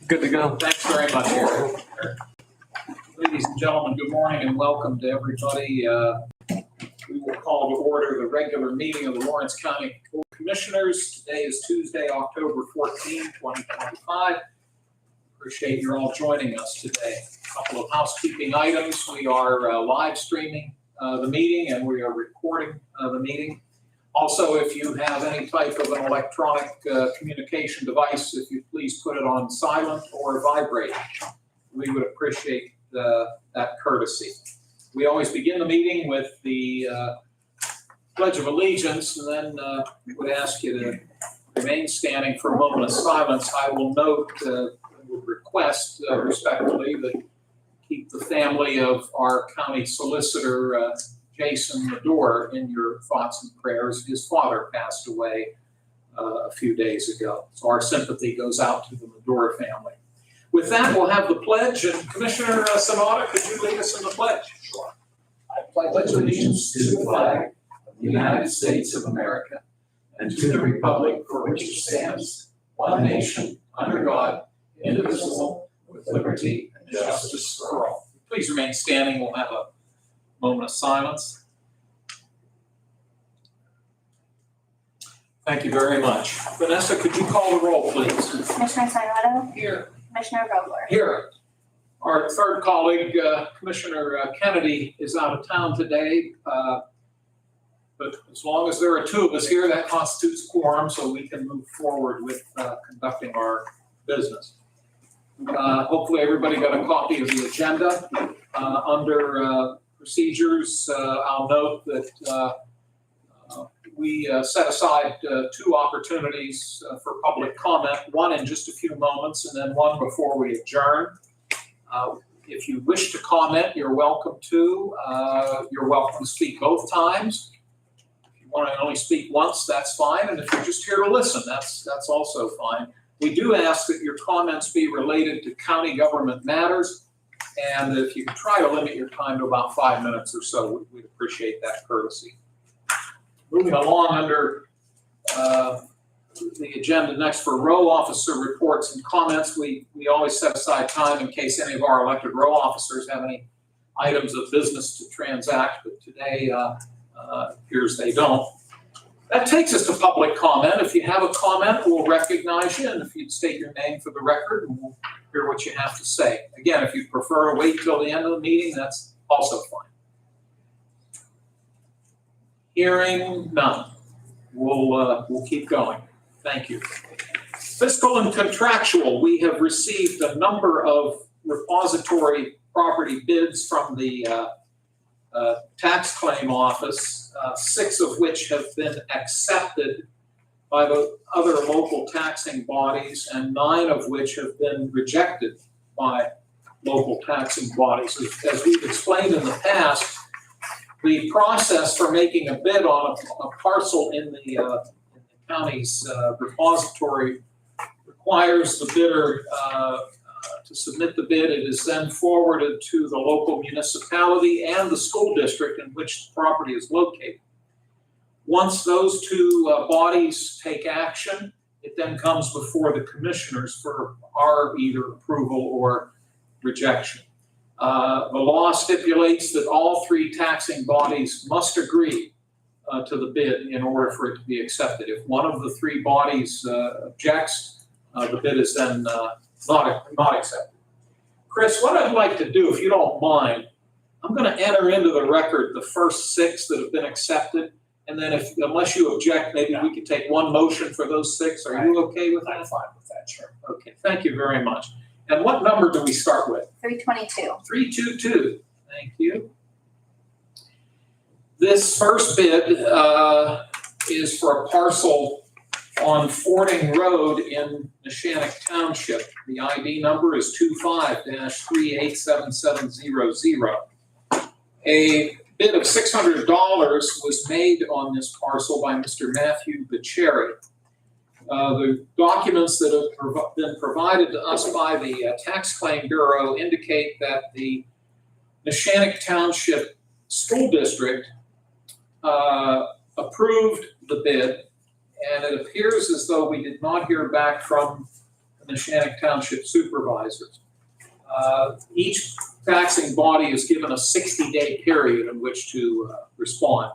Good to go. Thanks very much, Eric. Ladies and gentlemen, good morning and welcome to everybody. We will call to order the regular meeting of the Lawrence County Board of Commissioners. Today is Tuesday, October 14, 2025. Appreciate you all joining us today. A couple of housekeeping items. We are live streaming the meeting and we are recording the meeting. Also, if you have any type of an electronic communication device, if you please put it on silent or vibrate, we would appreciate that courtesy. We always begin the meeting with the Pledge of Allegiance, and then we would ask you to remain standing for a moment of silence. I will note, would request respectfully that keep the family of our county solicitor, Jason Medore, in your thoughts and prayers. His father passed away a few days ago. So our sympathy goes out to the Medore family. With that, we'll have the pledge, and Commissioner Sanada, could you lead us in the pledge? Sure. I pledge allegiance to the flag of the United States of America and to the republic for which it stands, one nation, under God, indivisible, with liberty and justice for all. Please remain standing. We'll have a moment of silence. Thank you very much. Vanessa, could you call the roll, please? Commissioner Sanado? Here. Commissioner Vogler? Here. Our third colleague, Commissioner Kennedy, is out of town today. But as long as there are two of us here, that constitutes quorum, so we can move forward with conducting our business. Hopefully everybody got a copy of the agenda. Under procedures, I'll note that we set aside two opportunities for public comment, one in just a few moments and then one before we adjourn. If you wish to comment, you're welcome to. You're welcome to speak both times. If you want to only speak once, that's fine. And if you're just here to listen, that's also fine. We do ask that your comments be related to county government matters. And if you can try to limit your time to about 5 minutes or so, we'd appreciate that courtesy. Moving along under the agenda next for row officer reports and comments, we always set aside time in case any of our elected row officers have any items of business to transact, but today appears they don't. That takes us to public comment. If you have a comment, we'll recognize you, and if you'd state your name for the record, and we'll hear what you have to say. Again, if you prefer to wait till the end of the meeting, that's also fine. Hearing none, we'll keep going. Thank you. Fiscal and contractual, we have received a number of repository property bids from the tax claim office, 6 of which have been accepted by the other local taxing bodies and 9 of which have been rejected by local taxing bodies. As we've explained in the past, the process for making a bid on a parcel in the county's repository requires the bidder to submit the bid. It is then forwarded to the local municipality and the school district in which the property is located. Once those two bodies take action, it then comes before the commissioners for our either approval or rejection. The law stipulates that all 3 taxing bodies must agree to the bid in order for it to be accepted. If one of the 3 bodies objects, the bid is then not accepted. Chris, what I'd like to do, if you don't mind, I'm going to enter into the record the first 6 that have been accepted, and then unless you object, maybe we could take one motion for those 6. Are you okay with that? I'm fine with that, sure. Okay, thank you very much. And what number do we start with? 322. 322. Thank you. This first bid is for a parcel on Fording Road in Neshannock Township. The ID number is 25-387700. A bid of $600 was made on this parcel by Mr. Matthew Biceri. The documents that have been provided to us by the Tax Claim Bureau indicate that the Neshannock Township School District approved the bid, and it appears as though we did not hear back from the Neshannock Township Supervisors. Each taxing body is given a 60-day period in which to respond.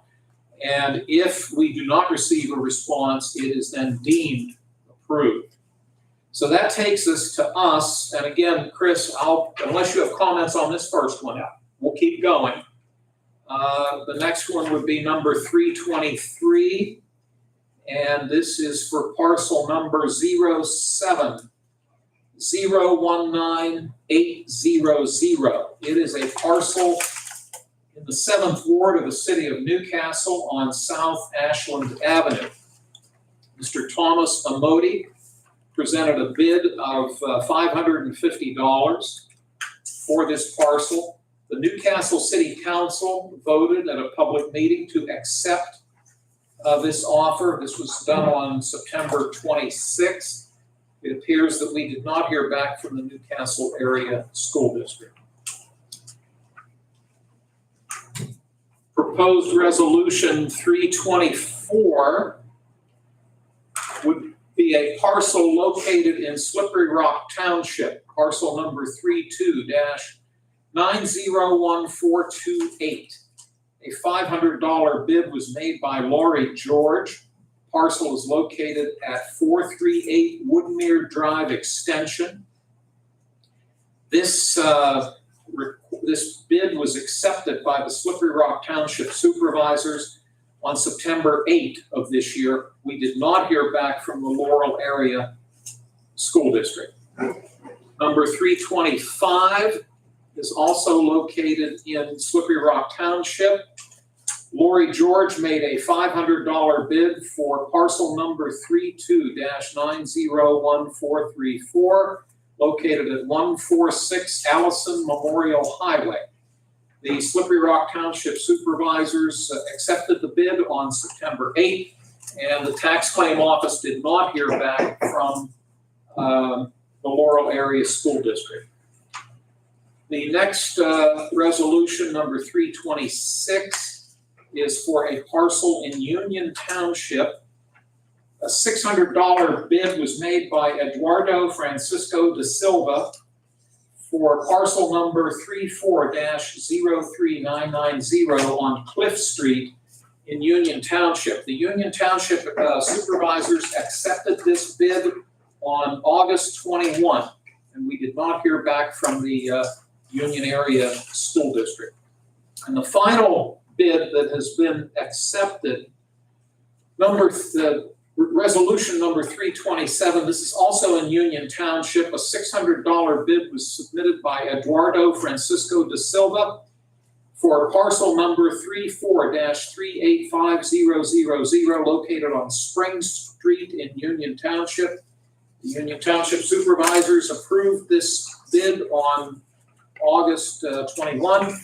And if we do not receive a response, it is then deemed approved. So that takes us to us, and again, Chris, unless you have comments on this first one, we'll keep going. The next one would be number 323, and this is for parcel number 0701980. It is a parcel in the 7th Ward of the City of Newcastle on South Ashland Avenue. Mr. Thomas Amodi presented a bid of $550 for this parcel. The Newcastle City Council voted at a public meeting to accept this offer. This was done on September 26th. It appears that we did not hear back from the Newcastle Area School District. Proposed resolution 324 would be a parcel located in Slippery Rock Township, parcel number 32-901428. A $500 bid was made by Lori George. Parcel is located at 438 Woodmere Drive Extension. This bid was accepted by the Slippery Rock Township Supervisors on September 8th of this year. We did not hear back from the Laurel Area School District. Number 325 is also located in Slippery Rock Township. Lori George made a $500 bid for parcel number 32-901434, located at 146 Allison Memorial Highway. The Slippery Rock Township Supervisors accepted the bid on September 8th, and the Tax Claim Office did not hear back from the Laurel Area School District. The next resolution, number 326, is for a parcel in Union Township. A $600 bid was made by Eduardo Francisco da Silva for parcel number 34-03990 on Cliff Street in Union Township. The Union Township Supervisors accepted this bid on August 21, and we did not hear back from the Union Area School District. And the final bid that has been accepted, resolution number 327, this is also in Union Township. A $600 bid was submitted by Eduardo Francisco da Silva for parcel number 34-385000 located on Spring Street in Union Township. The Union Township Supervisors approved this bid on August 21.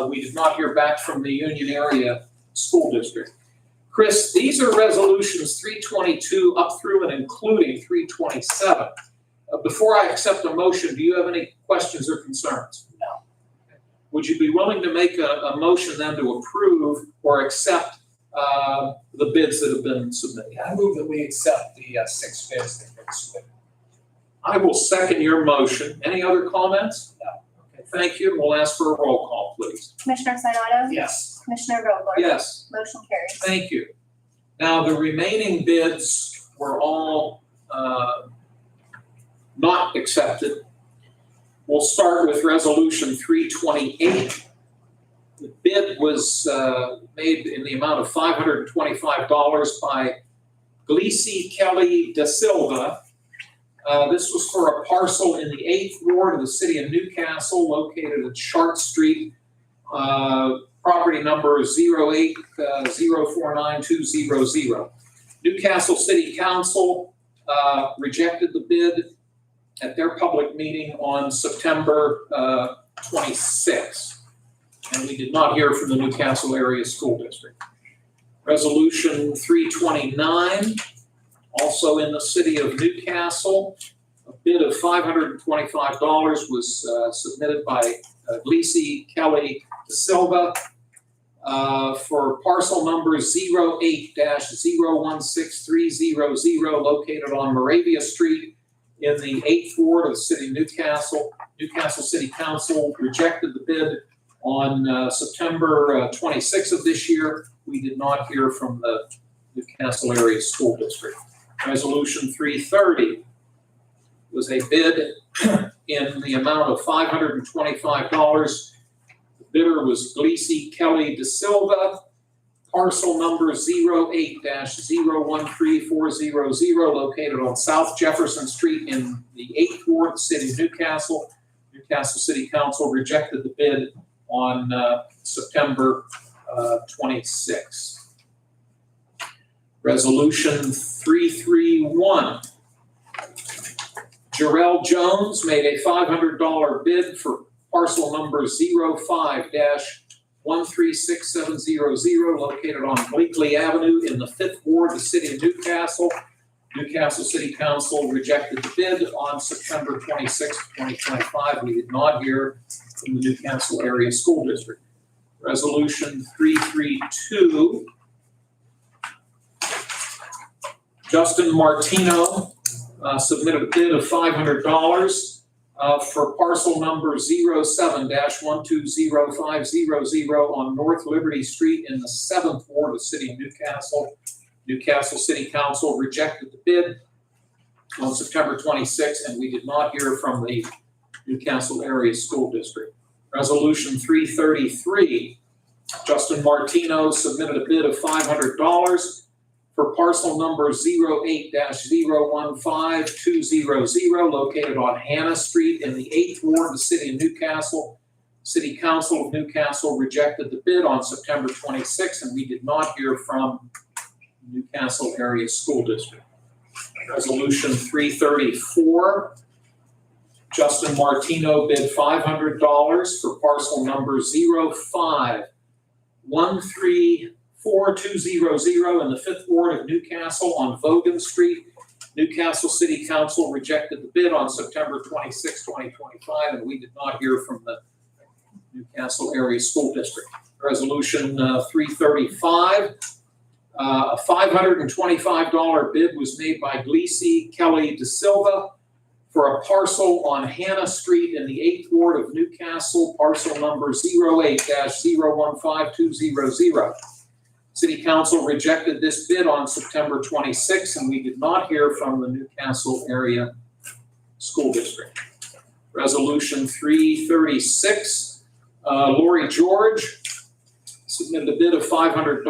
We did not hear back from the Union Area School District. Chris, these are resolutions 322 up through and including 327. Before I accept a motion, do you have any questions or concerns? No. Would you be willing to make a motion then to approve or accept the bids that have been submitted? I move that we accept the 6 bids that have been submitted. I will second your motion. Any other comments? No. Okay, thank you. We'll ask for a roll call, please. Commissioner Sinata? Yes. Commissioner Vogler? Yes. Motion carries. Thank you. Now, the remaining bids were all not accepted. We'll start with resolution 328. The bid was made in the amount of $525 by Gleesy Kelly da Silva. This was for a parcel in the 8th Ward of the City of Newcastle, located at Chart Street. Property number 08049200. Newcastle City Council rejected the bid at their public meeting on September 26th. And we did not hear from the Newcastle Area School District. Resolution 329, also in the City of Newcastle, a bid of $525 was submitted by Gleesy Kelly da Silva for parcel number 08-016300 located on Moravia Street in the 8th Ward of the City of Newcastle. Newcastle City Council rejected the bid on September 26th of this year. We did not hear from the Newcastle Area School District. Resolution 330 was a bid in the amount of $525. The bidder was Gleesy Kelly De Silva, parcel number 08-013400, located on South Jefferson Street in the 8th Ward, City of Newcastle. Newcastle City Council rejected the bid on September 26th. Resolution 331. Jarrell Jones made a $500 bid for parcel number 05-136700, located on Bleakley Avenue in the 5th Ward, the City of Newcastle. Newcastle City Council rejected the bid on September 26, 2025. We did not hear from the Newcastle Area School District. Resolution 332. Justin Martino submitted a bid of $500 for parcel number 07-120500 on North Liberty Street in the 7th Ward of the City of Newcastle. Newcastle City Council rejected the bid on September 26th, and we did not hear from the Newcastle Area School District. Resolution 333, Justin Martino submitted a bid of $500 for parcel number 08-015200, located on Hannah Street in the 8th Ward of the City of Newcastle. City Council of Newcastle rejected the bid on September 26th, and we did not hear from Newcastle Area School District. Resolution 334, Justin Martino bid $500 for parcel number 05-134200 in the 5th Ward of Newcastle on Vogan Street. Newcastle City Council rejected the bid on September 26, 2025, and we did not hear from the Newcastle Area School District. Resolution 335, a $525 bid was made by Gleesy Kelly De Silva for a parcel on Hannah Street in the 8th Ward of Newcastle, parcel number 08-015200. City Council rejected this bid on September 26, and we did not hear from the Newcastle Area School District. Resolution 336, Lori George submitted a bid of $500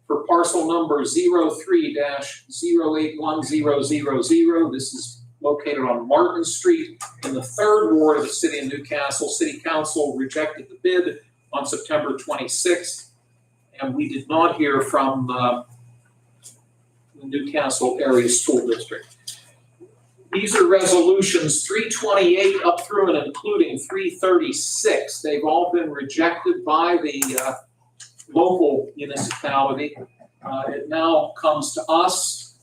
for parcel number 03-081000. This is located on Martin Street in the 3rd Ward of the City of Newcastle. City Council rejected the bid on September 26th, and we did not hear from the Newcastle Area School District. These are resolutions 328 up through and including 336. They've all been rejected by the local municipality. It now comes to us.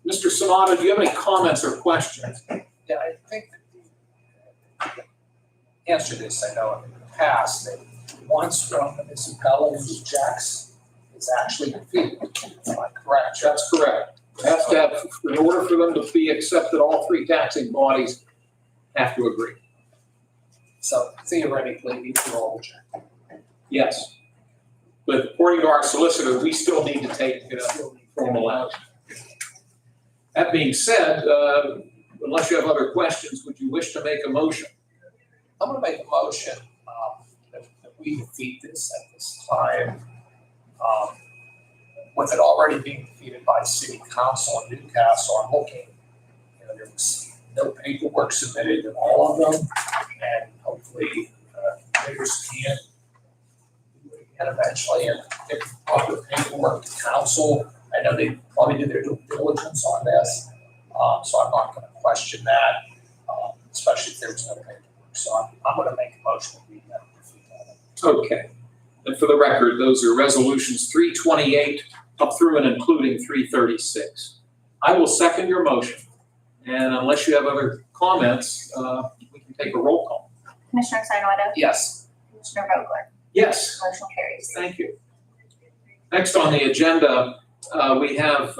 Mr. Sonata, do you have any comments or questions? Yeah, I think the answer to this, I know in the past, that once one municipality rejects, it's actually defeated. Am I correct? That's correct. You have to have, in order for them to be accepted, all 3 taxing bodies have to agree. So theoretically, these are all rejected. Yes. But according to our solicitor, we still need to take formal action. That being said, unless you have other questions, would you wish to make a motion? I'm gonna make a motion that we defeat this at this time. With it already being defeated by City Council in Newcastle, I'm looking, there was no paperwork submitted in all of them, and hopefully bidders can do it again eventually and get proper paperwork to council. I know they probably did their due diligence on this, so I'm not gonna question that, especially if there was no paperwork. So I'm gonna make a motion to defeat that. Okay. And for the record, those are resolutions 328 up through and including 336. I will second your motion. And unless you have other comments, we can take a roll call. Commissioner Sinata? Yes. Commissioner Vogler? Yes. Motion carries. Thank you. Next on the agenda, we have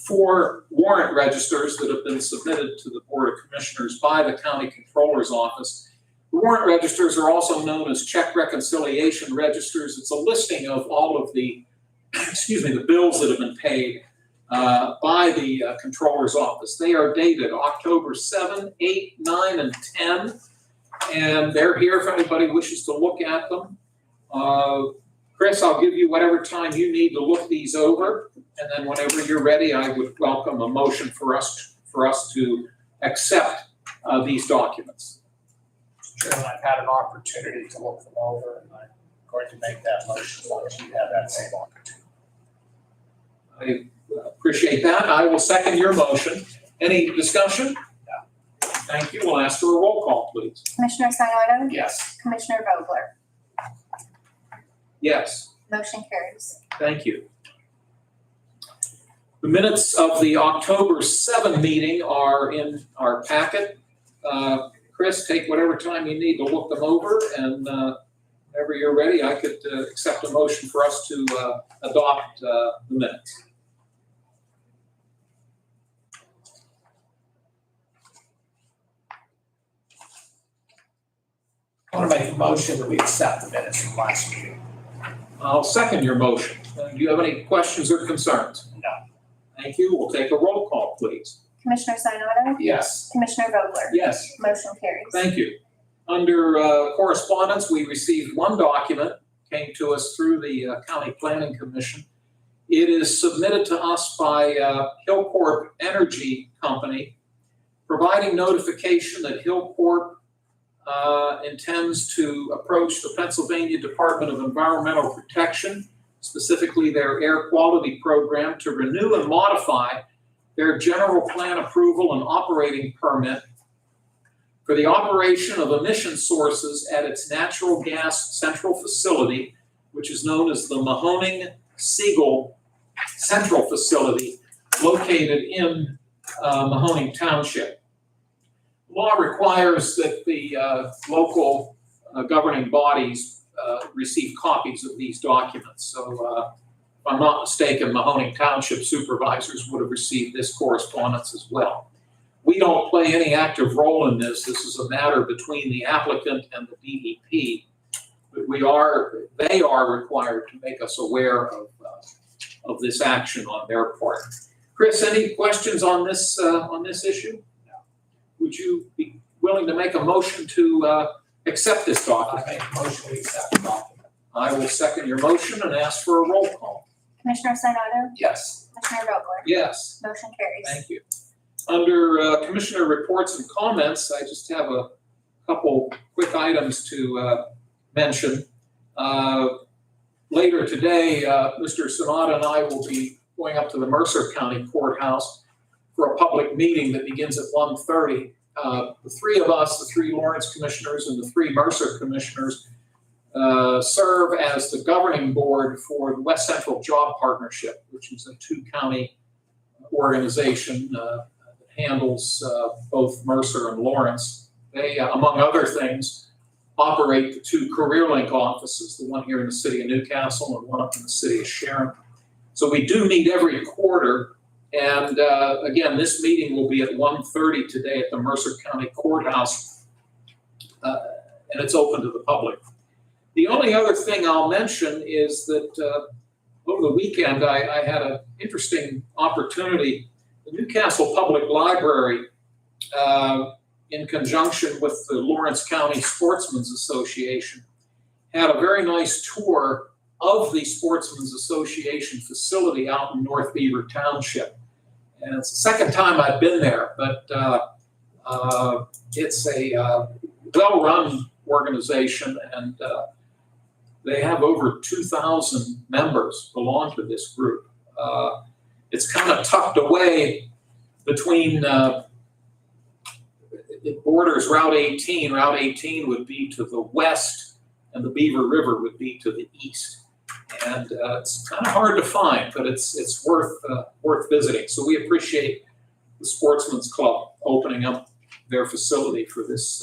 4 warrant registers that have been submitted to the Board of Commissioners by the County Controller's Office. The warrant registers are also known as check reconciliation registers. It's a listing of all of the, the bills that have been paid by the Controller's Office. They are dated October 7, 8, 9, and 10, and they're here if anybody wishes to look at them. Chris, I'll give you whatever time you need to look these over, and then whenever you're ready, I would welcome a motion for us to accept these documents. Chairman, I've had an opportunity to look them over, and I'm going to make that motion as long as you have that same opportunity. I appreciate that. I will second your motion. Any discussion? No. Thank you. We'll ask for a roll call, please. Commissioner Sinata? Yes. Commissioner Vogler? Yes. Motion carries. Thank you. The minutes of the October 7 meeting are in our packet. Chris, take whatever time you need to look them over, and whenever you're ready, I could accept a motion for us to adopt the minutes. I want to make a motion that we accept the minutes from last meeting. I'll second your motion. Do you have any questions or concerns? No. Thank you. We'll take a roll call, please. Commissioner Sinata? Yes. Commissioner Vogler? Yes. Motion carries. Thank you. Under correspondence, we received one document, came to us through the County Planning Commission. It is submitted to us by Hillcorp Energy Company, providing notification that Hillcorp intends to approach the Pennsylvania Department of Environmental Protection, specifically their air quality program, to renew and modify their general plan approval and operating permit for the operation of emission sources at its natural gas central facility, which is known as the Mahoning-Siegel Central Facility, located in Mahoning Township. Law requires that the local governing bodies receive copies of these documents. So if I'm not mistaken, Mahoning Township supervisors would have received this correspondence as well. We don't play any active role in this. This is a matter between the applicant and the DEP. But they are required to make us aware of this action on their part. Chris, any questions on this issue? Would you be willing to make a motion to accept this document? I make a motion we accept the document. I will second your motion and ask for a roll call. Commissioner Sinata? Yes. Commissioner Vogler? Yes, Motion carries. thank you. Under Commissioner reports and comments, I just have a couple quick items to mention. Later today, Mr. Sinata and I will be going up to the Mercer County Courthouse for a public meeting that begins at 1:30. The three of us, the 3 Lawrence commissioners and the 3 Mercer commissioners, serve as the governing board for the West Central Job Partnership, which is a 2-county organization that handles both Mercer and Lawrence. They, among other things, operate the 2 CareerLink offices, the one here in the city of Newcastle and one up in the city of Sharon. So we do meet every quarter. And again, this meeting will be at 1:30 today at the Mercer County Courthouse, and it's open to the public. The only other thing I'll mention is that over the weekend, I had an interesting opportunity. The Newcastle Public Library, in conjunction with the Lawrence County Sportsmen's Association, had a very nice tour of the Sportsmen's Association facility out in North Beaver Township. And it's the second time I've been there, but it's a well-run organization, and they have over 2,000 members belong to this group. It's kind of tucked away between, it borders Route 18. Route 18 would be to the west, and the Beaver River would be to the east. And it's kind of hard to find, but it's worth visiting. So we appreciate the Sportsman's Club opening up their facility for this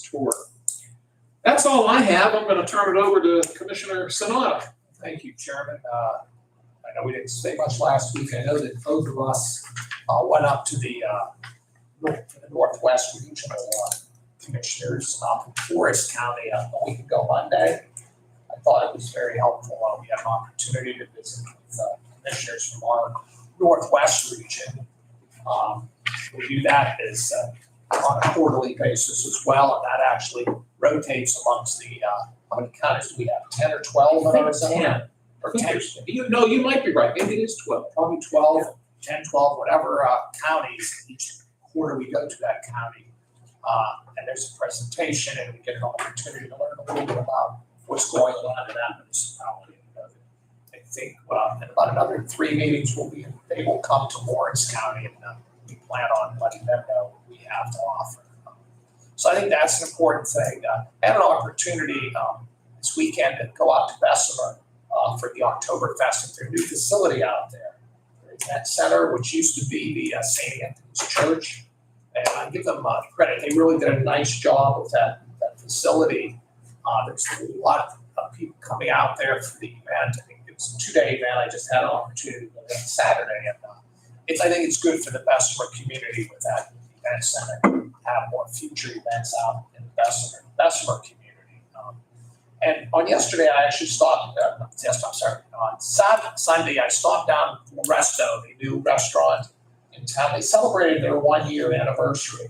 tour. That's all I have. I'm going to turn it over to Commissioner Sinata. Thank you, Chairman. I I know we didn't say much last week. I know that both of us went up to the Northwest Regional Commissioners up in Forest County a week ago Monday. I thought it was very helpful. We had an opportunity to visit with commissioners from our Northwest region. We do that as on a quarterly basis as well, and that actually rotates amongst the, how many counties do we have, 10 or 12 in Arizona? Or 10, You might be right, maybe it is 12. probably 12, 10, 12, whatever counties, each quarter we go to that county. And there's a presentation and we get an opportunity to learn a little bit about what's going on in that municipality. I think in about another 3 meetings, they will come to Lawrence County and we plan on letting them know what we have to offer. So I think that's an important thing. I had an opportunity this weekend to go out to Bessemer for the Oktoberfest at their new facility out there. Their event center, which used to be the St. Anthony's Church. And I give them credit. They really did a nice job with that facility. There's a lot of people coming out there for the event. I think it was a 2-day event. I just had an opportunity to go there on Saturday. And I think it's good for the Bessemer community with that event center to have more future events out in the Bessemer community. And on yesterday, I actually stopped, on Sunday, I stopped down to Resto, the new restaurant in town. They celebrated their 1-year anniversary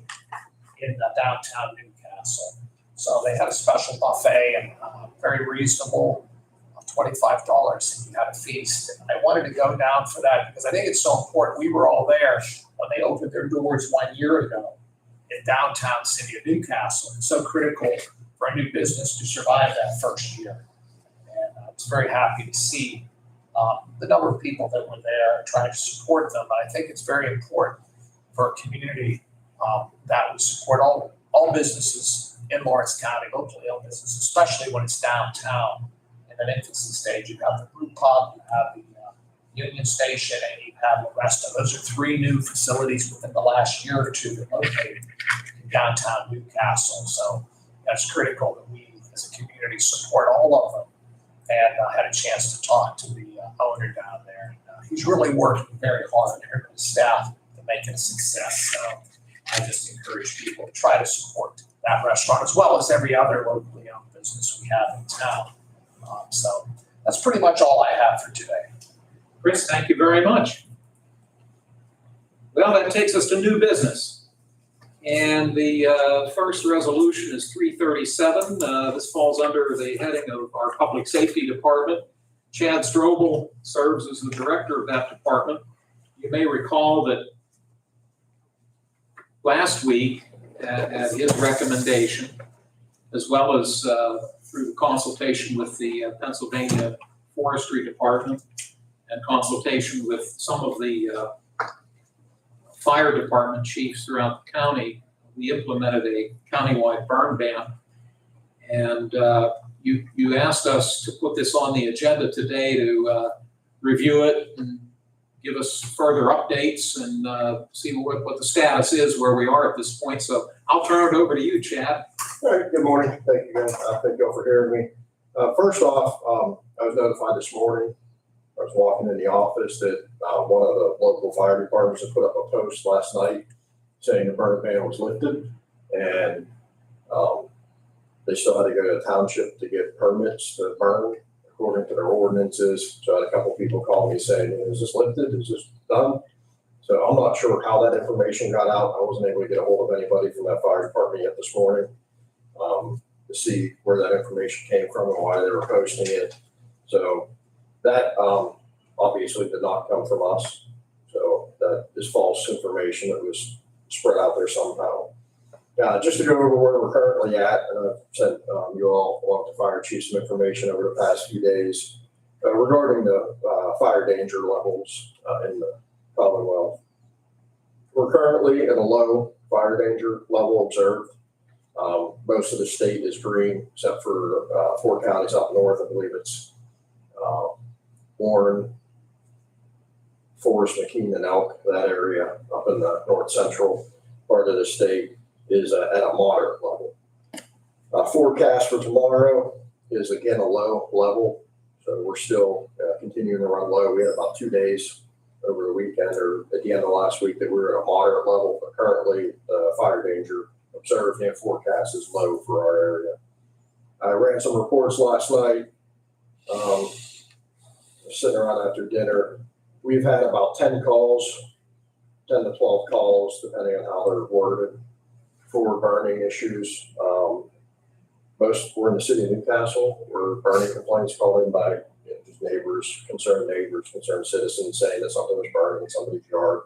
in downtown Newcastle. So they had a special buffet and very reasonable, $25, and you had a feast. And I wanted to go down for that because I think it's so important. We were all there when they opened their doors 1 year ago in downtown city of Newcastle. It's so critical for a new business to survive that first year. And I was very happy to see the number of people that were there trying to support them. But I think it's very important for a community that we support all businesses in Lawrence County, locally owned businesses, especially when it's downtown in an infancy stage. You have the brew pub, you have the Union Station, and you have the rest of those are 3 new facilities within the last year or 2 that are located in downtown Newcastle. So that's critical that we as a community support all of them. And I had a chance to talk to the owner down there. He's really working very hard here with his staff to make it a success. So I just encourage people to try to support that restaurant as well as every other locally owned business we have in town. So that's pretty much all I have for today. Chris, thank you very much. Well, that takes us to new business. And the first resolution is 337. This falls under the heading of our Public Safety Department. Chad Strobel serves as the director of that department. You may recall that last week, at his recommendation, as well as through the consultation with the Pennsylvania Forestry Department and consultation with some of the fire department chiefs throughout the county, we implemented a countywide burn ban. And you asked us to put this on the agenda today to review it and give us further updates and see what the status is, where we are at this point. So I'll turn it over to you, Chad. All right, good morning. Thank you, guys. Thank you all for hearing me. First off, I was notified this morning. I was walking in the office that one of the local fire departments had put up a post last night saying the burn ban was lifted, and they still had to go to the township to get permits to burn according to their ordinances. So I had a couple people call me saying, "Is this lifted? Is this done?" So I'm not sure how that information got out. I wasn't able to get a hold of anybody from that fire department yet this morning to see where that information came from and why they were posting it. So that obviously did not come from us. So that is false information that was spread out there somehow. Just to go over where we're currently at, and I've sent you all, along with the fire chief, some information over the past few days regarding the fire danger levels in the Commonwealth. We're currently at a low fire danger level observed. Most of the state is green, except for 4 counties up north. I believe it's Warren, Forest, McKean, and Elk. That area up in the north central part of the state is at a moderate level. Forecast for tomorrow is again a low level, So we're still continuing to run low. We had about 2 days over the weekend or at the end of last week that we were at a moderate level, but currently the fire danger observed and forecast is low for our area. I ran some reports last night. Sitting around after dinner, we've had about 10 calls, 10 to 12 calls, depending on how they're worded, for burning issues. Most were in the city of Newcastle, where burning complaints called in by just neighbors, concerned citizens saying that something was burning in somebody's yard.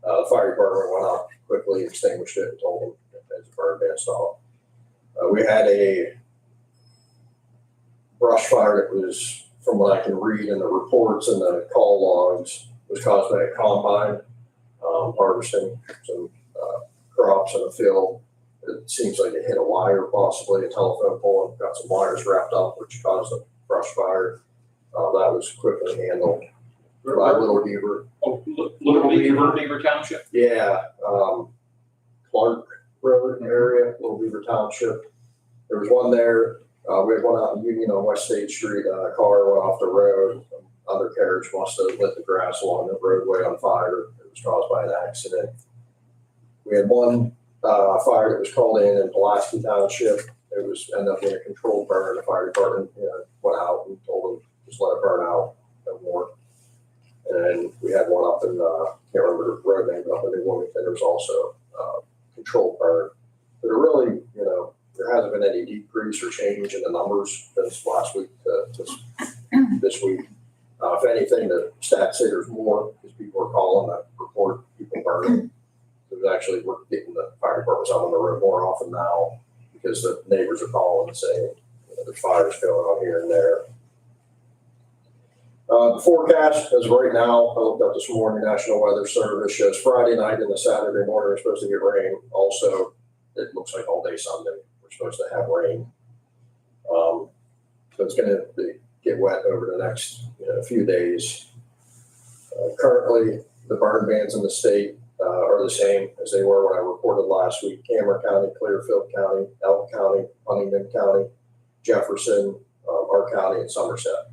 The fire department went out quickly, extinguished it, and told them it's a burn ban stop. We had a brush fire that was, from what I can read in the reports and the call logs, was caused by a combine harvesting some crops in a field. It seems like it hit a wire, possibly a telephone pole, and got some wires wrapped up, which caused a brush fire. That was quickly handled by Little Beaver. Oh, Little Beaver Township? Yeah, Clark Road area, Little Beaver Township. There was one there. We had one out in Union on West State Street. A car went off the road. Undercarriage must have lit the grass along the roadway on fire. It was caused by an accident. We had one fire that was called in Pulaski Township. It was ended up being a controlled burn. The fire department went out and told them just let it burn out, no more. And then we had one up in can't remember the road name, but up in New Wilmington. There was also controlled burn. But it really, there hasn't been any decrease or change in the numbers since last week to this week. If anything, the stats say there's more because people are calling that report people burning. There's actually, we're getting the fire departments out on the road more often now because the neighbors are calling and saying there's fires going on here and there. The forecast as of right now, I looked up this morning, National Weather Service shows Friday night and the Saturday morning we're supposed to get rain. Also, it looks like all day Sunday we're supposed to have rain. So it's going to get wet over the next few days. Currently, the burn bans in the state are the same as they were when I reported last week. Cameron County, Clearfield County, Elk County, Huntingdon County, Jefferson, our county, and Somerset.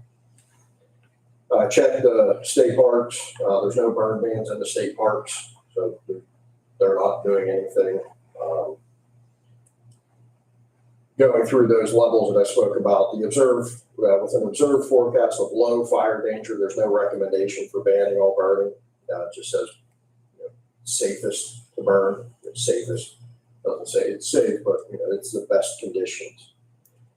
I checked the state parks. There's no burn bans in the state parks, so they're not doing anything. Going through those levels that I spoke about, with an observed forecast of low fire danger, there's no recommendation for banning all burning. It just says safest to burn. It's safest. Doesn't say it's safe, but it's the best conditions.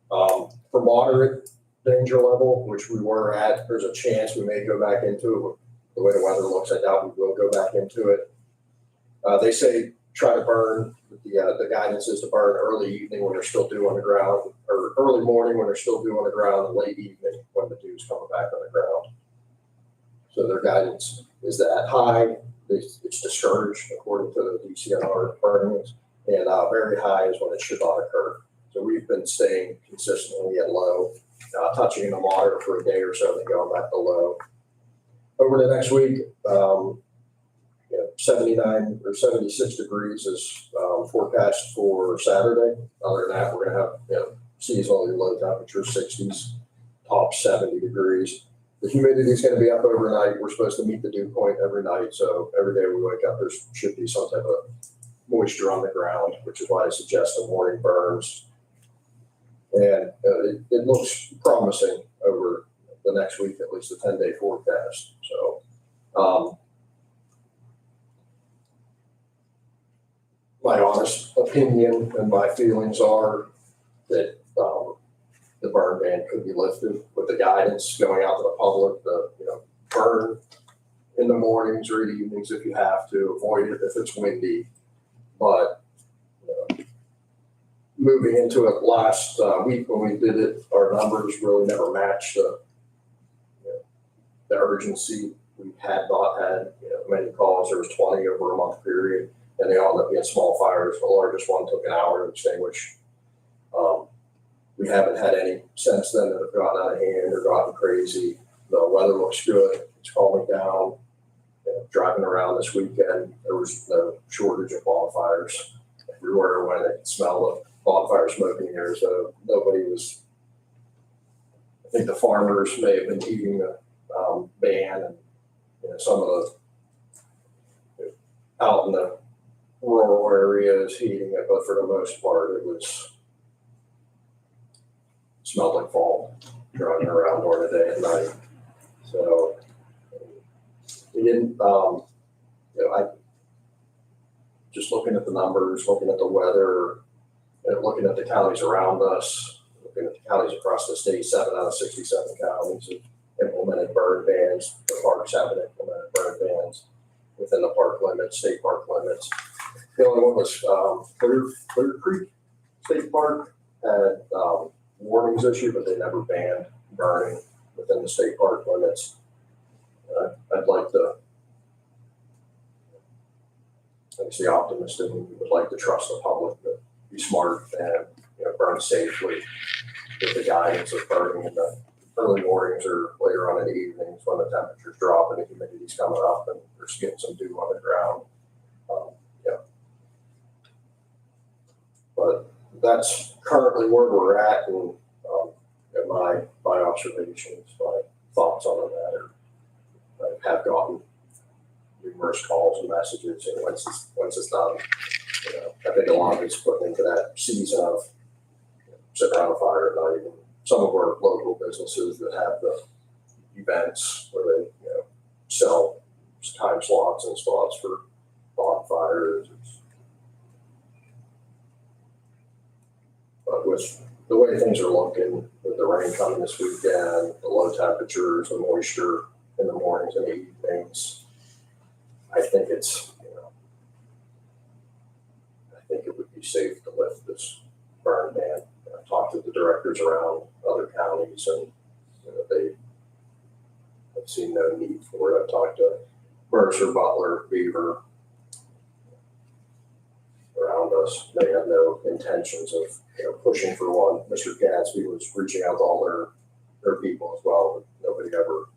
For moderate danger level, which we were at, there's a chance we may go back into it. The way the weather looks, I doubt we will go back into it. They say try to burn. The guidance is to burn early evening when they're still dew on the ground, or early morning when they're still dew on the ground, and late evening when the dew's coming back on the ground. So their guidance is that high. It's discouraged according to the DCNR burnings, and very high is when it should not occur. So we've been staying consistently at low, touching the water for a day or so, then going back to low. Over the next week, 79 or 76 degrees is forecast for Saturday. Other than that, we're going to have seasonally low temperatures, 60s, top 70 degrees. The humidity is going to be up overnight. We're supposed to meet the dew point every night. So every day we wake up, there should be some type of moisture on the ground, which is why I suggest the morning burns. And it looks promising over the next week, at least a 10-day forecast. So my honest opinion and my feelings are that the burn ban could be lifted with the guidance going out to the public. Burn in the mornings or the evenings if you have to. Avoid it if it's windy. But moving into it last week when we did it, our numbers really never matched the urgency. We had not had many calls. There was 20 over a month period, and they all ended up being small fires. The largest one took an hour to extinguish. We haven't had any since then that have gotten out of hand or gotten crazy. The weather looks good. It's calming down. Driving around this weekend, there was no shortage of bonfires. Everywhere I went, I could smell the bonfire smoke in the air. So nobody was think the farmers may have been heeding the ban, and some of the out in the rural areas heating it, but for the most part, it smelled like fall driving around during the day and night. So we didn't, I just looking at the numbers, looking at the weather, and looking at the counties around us, looking at the counties across the state, 7 out of 67 counties have implemented burn bans. The parks haven't implemented burn bans within the park limits, state park limits. The only one was Clear Creek State Park had warnings issued, but they never banned burning within the state park limits. I'd like to, I guess, the optimist in me would like to trust the public to be smart and burn safely with the guidance of burning in the early mornings or later on in the evenings when the temperatures drop and the humidity's coming up and there's getting some dew on the ground. But that's currently where we're at, and my observations, my thoughts on the matter. I have gotten numerous calls and messages, and once it's done, I think a lot of it's put into that season of sitting around a fire at night. And some of our local businesses that have the events where they sell time slots and spots for bonfires. But with the way things are looking, with the rain coming this weekend, the low temperatures, the moisture in the mornings and the evenings, I think I think it would be safe to lift this burn ban. I've talked to the directors around other counties, and they have seen no need for it. I've talked to Mercer, Butler, Beaver around us. They have no intentions of pushing for one. Mr. Gatsby was reaching out to all their people as well, but nobody ever.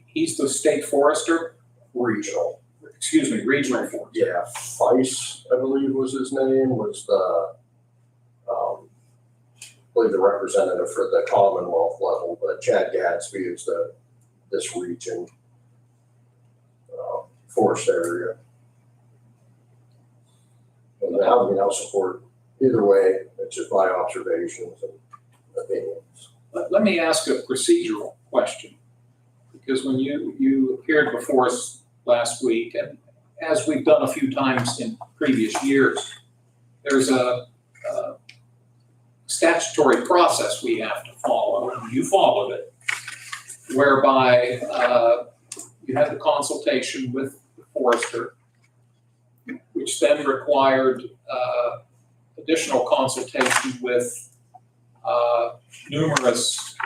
He's the state forester? Regional. Excuse me, regional forester. Yeah, Feist, I believe was his name, was the, I believe the representative for the Commonwealth level, but Chad Gatsby is this region forest area. And I'll support either way. It's just my observations and opinions. Let me ask a procedural question, because when you appeared before us last week, and as we've done a few times in previous years, there's a statutory process we have to follow, and you followed it, whereby you had the consultation with the forester, which then required additional consultation with numerous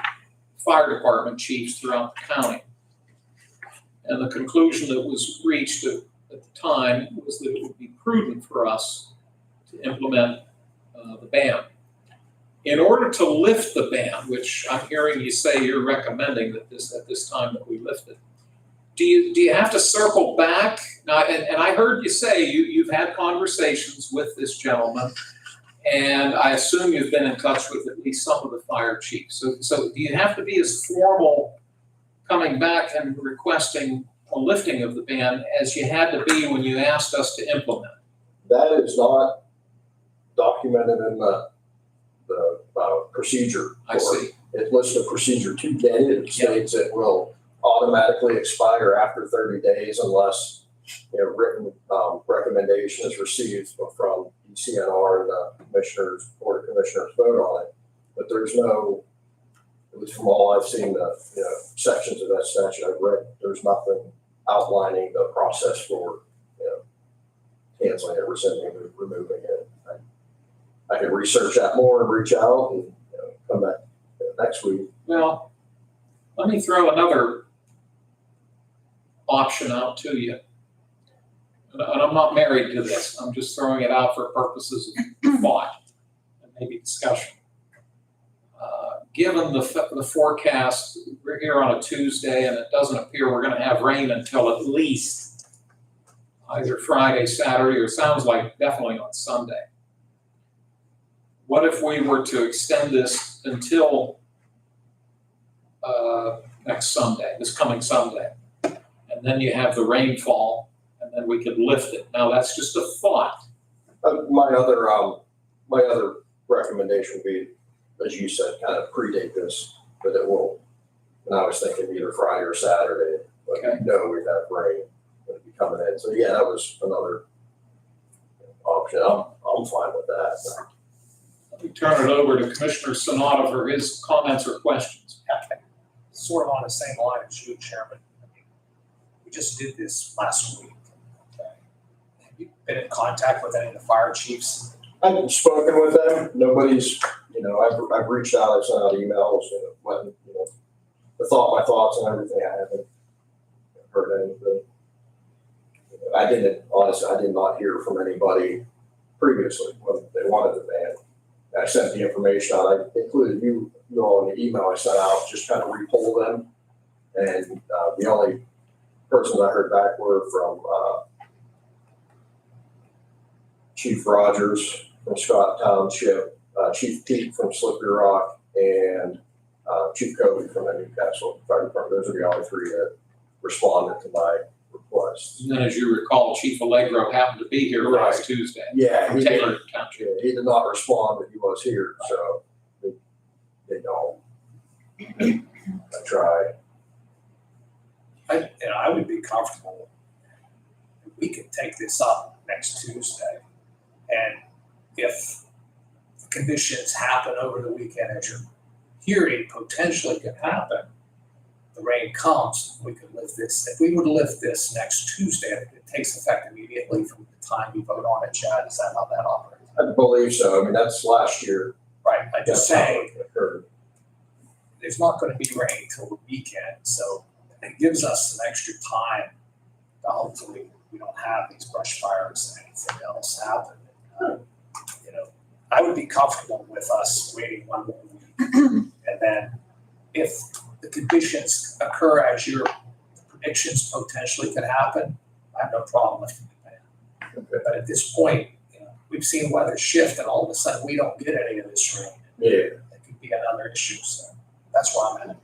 fire department chiefs throughout the county. And the conclusion that was reached at the time was that it would be prudent for us to implement the ban. In order to lift the ban, which I'm hearing you say you're recommending that at this time that we lift it, do you have to circle back? Now, and I heard you say you've had conversations with this gentleman, and I assume you've been in touch with at least some of the fire chiefs. So do you have to be as formal coming back and requesting a lifting of the ban as you had to be when you asked us to implement? That is not documented in the procedure. I see. It lists the procedure today. It states it will automatically expire after 30 days unless written recommendation is received from DCNR and the Board of Commissioners vote on it. But there's no, at least from all I've seen, the sections of that statute I've read, there's nothing outlining the process for canceling it, rescinding it, removing it. I can research that more and reach out and come back next week. Well, let me throw another option out to you. And I'm not married to this. I'm just throwing it out for purposes of thought and maybe discussion. Given the forecast, we're here on a Tuesday, and it doesn't appear we're going to have rain until at least either Friday, Saturday, or sounds like definitely on Sunday. What if we were to extend this until next Sunday, this coming Sunday. And then you have the rainfall, and then we could lift it. Now, that's just a thought. My other recommendation would be, as you said, kind of predate this, but it will, and I was thinking either Friday or Saturday, but Okay. no, we'd have rain would be coming in. So yeah, that was another option. I'm fine with that. Let me turn it over to Commissioner Sanada for his comments or questions. Sort of on the same line as you, Chairman. I mean, we just did this last week. Okay. Have you been in contact with any of the fire chiefs? I've spoken with them. Nobody's, I've reached out, I've sent out emails, letting, my thoughts and everything. I haven't heard anything. Honestly, I did not hear from anybody previously when they wanted the van. I sent the information out. I included you all in the email I sent out, just kind of repoll them. And the only persons I heard back were from Chief Rogers from Scott Township, Chief Pete from Slippery Rock, and Chief Covey from the Newcastle Fire Department. Those are the only three that responded to my request. And then, as you recall, Chief Allegro happened to be here last Right. Tuesday. Yeah, From he did. Taylor Township. Yeah, he did not respond, but he was here, so they don't. I tried. I would be comfortable if we could take this up next Tuesday. And if the conditions happen over the weekend, as you're hearing potentially could happen, the rain comes, we could lift this. If we were to lift this next Tuesday, it takes effect immediately from the time you vote on it, Chad. Is that how that operates? I believe so. I mean, that's last year. Right, I just That's how say, it occurred. there's not gonna be rain till the weekend, so it gives us some extra time to hopefully we don't have these brush fires and anything else happen. I would be comfortable with us waiting one more week. And then if the conditions occur as your predictions potentially could happen, I have no problem lifting the ban. Okay. But at this point, we've seen weather shift and all of a sudden we don't get any of this rain. Yeah. It could be another issue, so that's where I'm at.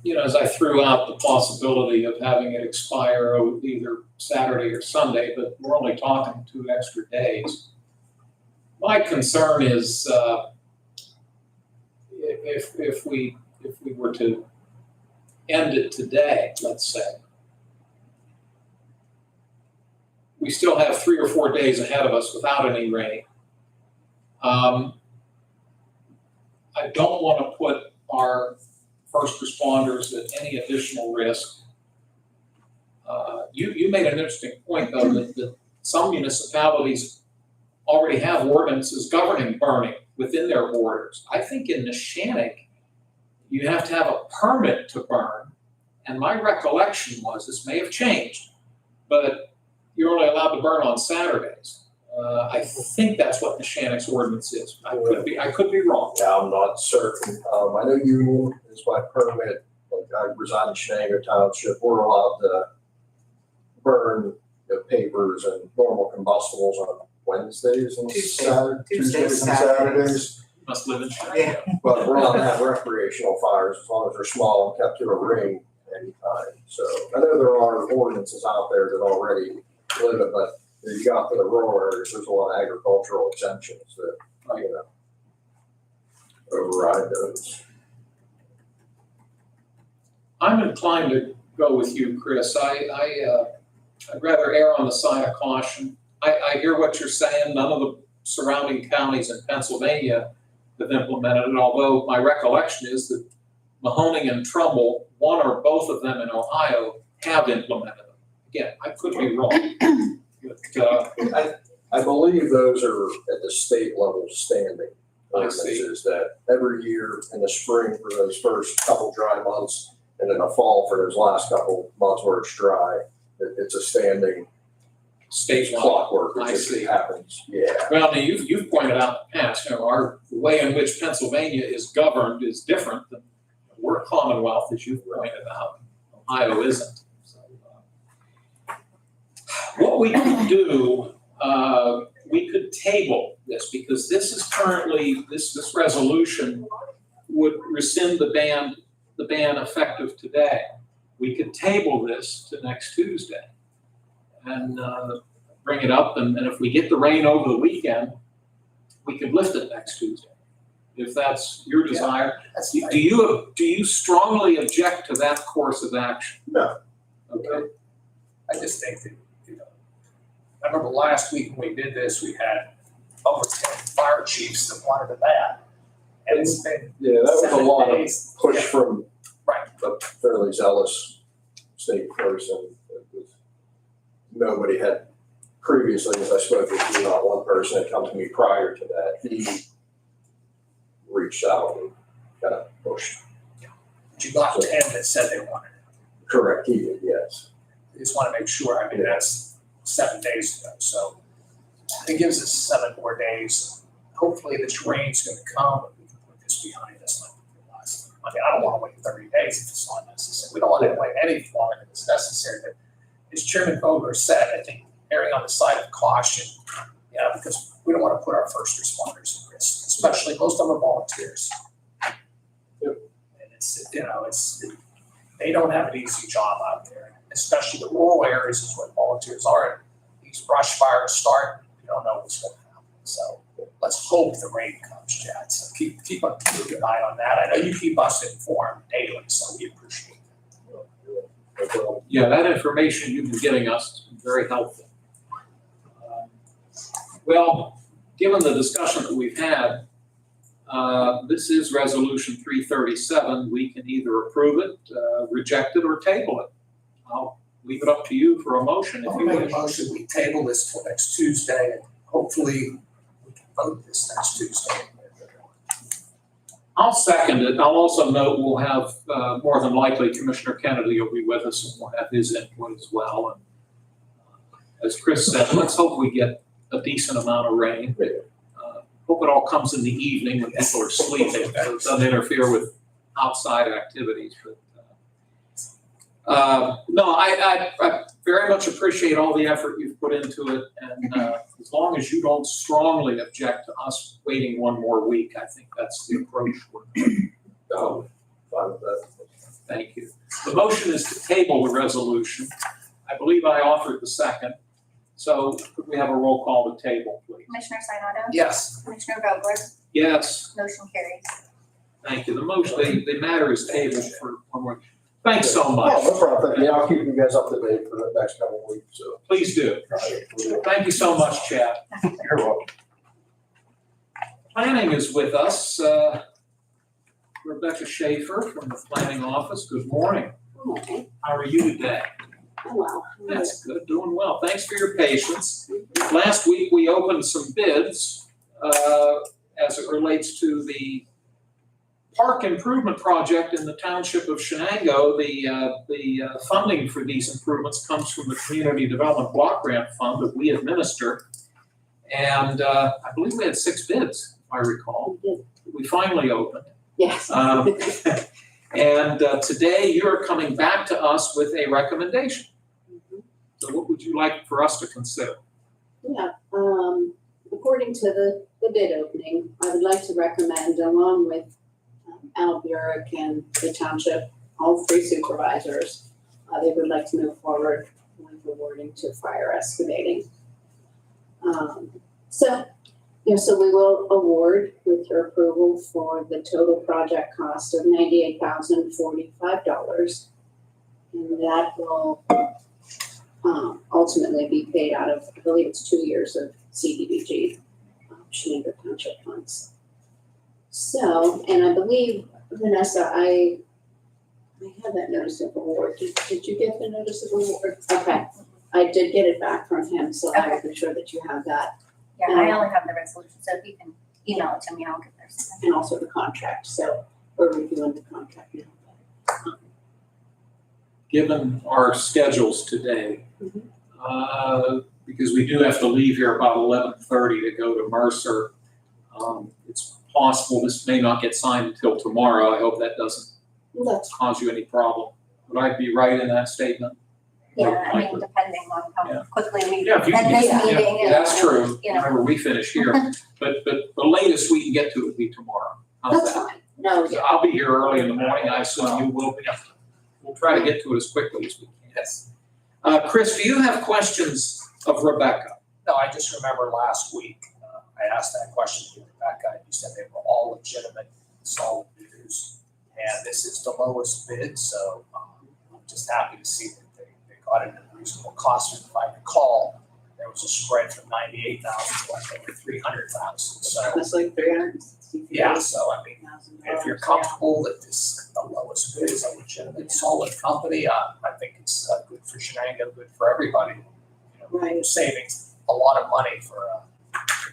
Yeah, as I threw out the possibility of having it expire either Saturday or Sunday, but we're only talking 2 extra days. My concern is if we were to end it today, let's say, we still have 3 or 4 days ahead of us without any rain. I don't want to put our first responders at any additional risk. You made an interesting point, though, that some municipalities already have ordinances governing burning within their borders. I think in Neshannock, you have to have a permit to burn. And my recollection was, this may have changed, but you're only allowed to burn on Saturdays. I think that's what Neshannock's ordinance is. I could be wrong. Yeah, I'm not certain. I know Union is by permit. Like I reside in Shenango Township. We're allowed to burn papers and normal combustibles on Wednesdays and Tuesdays and Saturdays. You must live in Shenango. Yeah. But we're allowed to have recreational fires as long as they're small and kept to a ring anytime. So I know there are ordinances out there that already limit, but you got for the rural areas, there's a lot of agricultural exemptions that, override those. I'm inclined to go with you, Chris. I'd rather err on the side of caution. I hear what you're saying. None of the surrounding counties in Pennsylvania have implemented it, although my recollection is that Mahoning and Trumbull, one or both of them in Ohio, have implemented them. Again, I could be wrong. But, I believe those are at the state level standing I see. ordinances that every year in the spring for those first couple dry months and in the fall for those last couple months where it's dry, it's a standing statewide. clockwork. It I just see. happens. Yeah. Well, now you've pointed out in the past, the way in which Pennsylvania is governed is different than we're a Commonwealth, as you've pointed out. Ohio isn't. So, what we can do, we could table this because this is currently, this resolution would rescind the ban effective today. We could table this to next Tuesday and bring it up, and if we get the rain over the weekend, we could lift it next Tuesday, if that's your desire. That's Do you strongly object to that course of action? No. Okay. I just think that, I remember last week when we did this, we had over 10 fire chiefs that wanted that. And it's been Yeah, that was a 7 lot of days. push Yeah, from Right. a fairly zealous state person. It was- Nobody had previously, as I spoke with you, not one person had come to me prior to that. He reached out and kind of pushed. But you got 10 that said they wanted it. Correct, he did, yes. I just want to make sure, I mean, that's 7 days ago, so it gives us 7 more days. Hopefully this rain's gonna come and we can put this behind us like we did last time. I mean, I don't want to wait 30 days if it's not necessary. We don't want to wait any longer than it's necessary, but as Chairman Vogler said, I think erring on the side of caution, because we don't want to put our first responders at risk, especially most of them are volunteers. Yep. And they don't have an easy job out there, especially the rural areas is what volunteers are. These brush fires start, you don't know what's going to happen. So let's hope the rain comes, Chad. So keep a good eye on that. I know you keep us informed daily, so we appreciate that. Yeah, that information you've been giving us has been very helpful. Well, given the discussion that we've had, this is Resolution 337. We can either approve it, reject it, or table it. I'll leave it up to you for a motion if I'll you make a wish. motion, we table this till next Tuesday, and hopefully we can vote this next Tuesday. I'll second it. I'll also note we'll have, more than likely, Commissioner Kennedy will be with us and we'll have his input as well. And as Chris said, let's hope we get a decent amount of rain. Hope it all comes in the evening when people are sleeping, so it doesn't interfere with outside activities. But no, I very much appreciate all the effort you've put into it, and as long as you don't strongly object to us waiting one more week, I think that's the approach we're Fine with that. Thank you. The motion is to table the resolution. I believe I offered the second. So could we have a roll call to table, please? Commissioner Sinata? Yes, Commissioner Vogler? Yes, Motion carries. thank you. The matter is tabled for one more. Thanks so Oh, much. no problem. Yeah, I'll keep you guys up to date for the next couple of weeks, so. Please do. Thank you so much, Chad. You're welcome. Planning is with us. Rebecca Schaefer from the planning office. Good morning. How are you today? Well, That's good, doing well. Thanks for your patience. Last week, we opened some bids as it relates to the park improvement project in the township of Shenango. The funding for these improvements comes from the Community Development Block Grant Fund that we administer. And I believe we had 6 bids, if I recall. We finally opened. yes. And today you're coming back to us with a recommendation. So what would you like for us to consider? Yeah, according to the bid opening, I would like to recommend, along with Al Burek and the township, all 3 supervisors, they would like to move forward with awarding to Fire Excavating. So we will award with your approval for the total project cost of $98,045. And that will ultimately be paid out of, I believe it's 2 years of CDBG, Shenango Township funds. So, and I believe, Vanessa, I had that notice of award. Did you get the notice of award? Okay, I did get it back from him, so I will be sure that you have that. Yeah, I only have the resolution, so if you can email it to me, I'll get theirs. And also the contract, so we're reviewing the contract now. Given our schedules today, because we do have to leave here about 11:30 to go to Mercer, it's possible this may not get signed until tomorrow. I hope that doesn't That's cause you any problem. Would I be right in that statement? Yeah, I mean, depending on Yeah. how quickly we Yeah, if you end can this get- yeah, meeting and. That's true, You know. whenever we finish here, but the latest we can get to it would be tomorrow. How's That's that? fine. No, yeah. I'll be here early in the morning, I assume you will be. We'll try to get to it as quickly as we can. Yes. Chris, do you have questions of Rebecca? No, I just remember last week, I asked that question to Rebecca, and you said they were all legitimate solid bidders. And this is the lowest bid, so I'm just happy to see that they got it at a reasonable cost. And if I recall, there was a spread from 98,000 to like over 300,000. So, It's like $360,000. yeah, so I mean, if you're comfortable that this, the lowest bid is a legitimate solid company, I think it's good for Shenango, good for everybody. You know, Right. saving a lot of money for a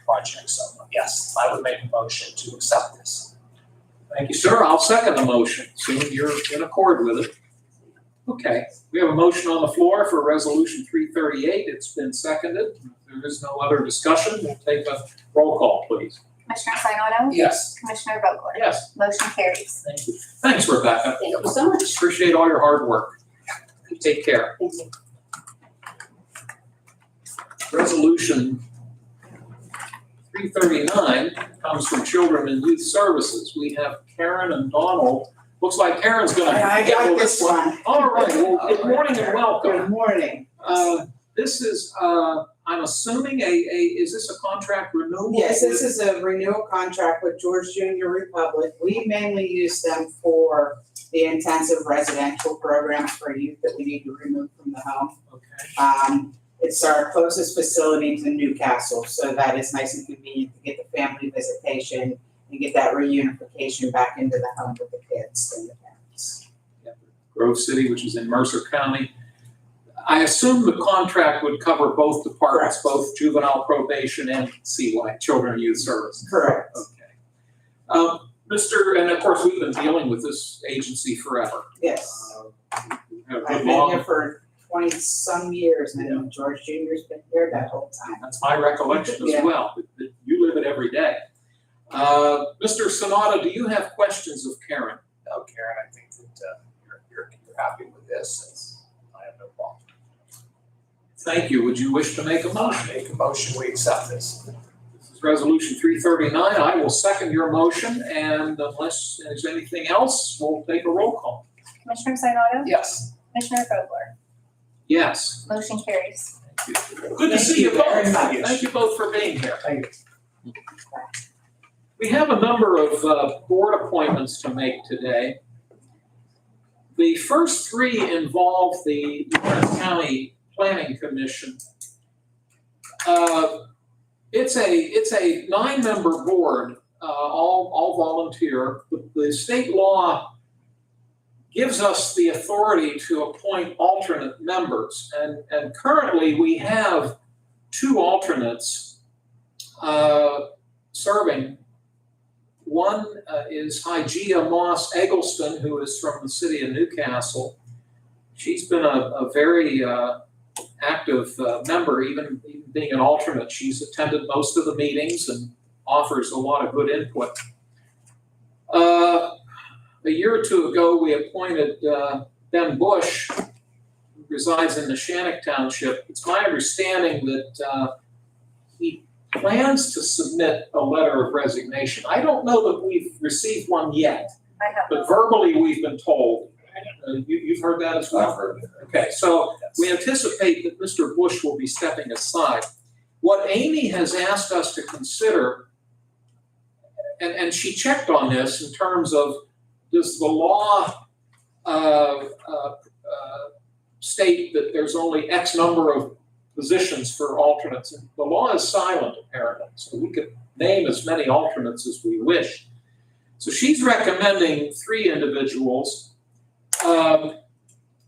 project, so yes, I would make a motion to accept this. Thank you, sir. I'll second the motion, assuming you're in accord with it. Okay, we have a motion on the floor for resolution 338. It's been seconded. If there is no other discussion, we'll take a roll call, please. Commissioner Sinata? Yes. Commissioner Vogler? Yes, Motion carries. thank you. Thanks, Rebecca. Thank you so much. Appreciate all your hard work. Take care. Thank you. Resolution 339 comes from Children and Youth Services. We have Karen and Donald. Looks like Karen's gonna. I got this one. All right, well, good morning and Good welcome. morning. This is, I'm assuming is this a contract renewal? Yes, this is a renewal contract with George Junior Republic. We mainly use them for the intensive residential programs for youth that we need to remove from the home. Okay. It's our closest facility to Newcastle, so that is nice and convenient to get the family visitation and get that reunification back into the home with the kids and the parents. Grove City, which is in Mercer County. I assume the contract would cover both departments, Correct. both juvenile probation and CY, Children and Youth Services. Correct. Okay. And of course, we've been dealing with this agency forever. Yes. We have a I've good been long- here for 20-some years and George Junior's been here that whole time. That's my recollection as Yeah. well, that you live it every day. Mr. Sonata, do you have questions of Karen? No, Karen, I think that you're happy with this, and I have no problem. Thank you. Would you wish to make a I motion? make a motion, we accept this. This is resolution 339. I will second your motion, and unless there's anything else, we'll take a roll call. Commissioner Sinata? Yes. Commissioner Vogler? Yes. Motion carries. Good to see you both. Thank you very much. Thank you both for being here. Thank you. We have a number of board appointments to make today. The first three involve the Lawrence County Planning Commission. It's a 9-member board, all volunteer. The state law gives us the authority to appoint alternate members, and currently we have 2 alternates serving. One is Hygeia Moss Eggleston, who is from the city of Newcastle. She's been a very active member, even being an alternate. She's attended most of the meetings and offers a lot of good input. A year or two ago, we appointed Ben Bush, who resides in Neshannock Township. It's my understanding that he plans to submit a letter of resignation. I don't know that we've received one yet, I have but verbally we've been told. You've heard that as well? I've heard it. Okay, so Yes. we anticipate that Mr. Bush will be stepping aside. What Amy has asked us to consider, and she checked on this in terms of, does the law state that there's only X number of positions for alternates? And the law is silent apparently, so we could name as many alternates as we wish. So she's recommending 3 individuals.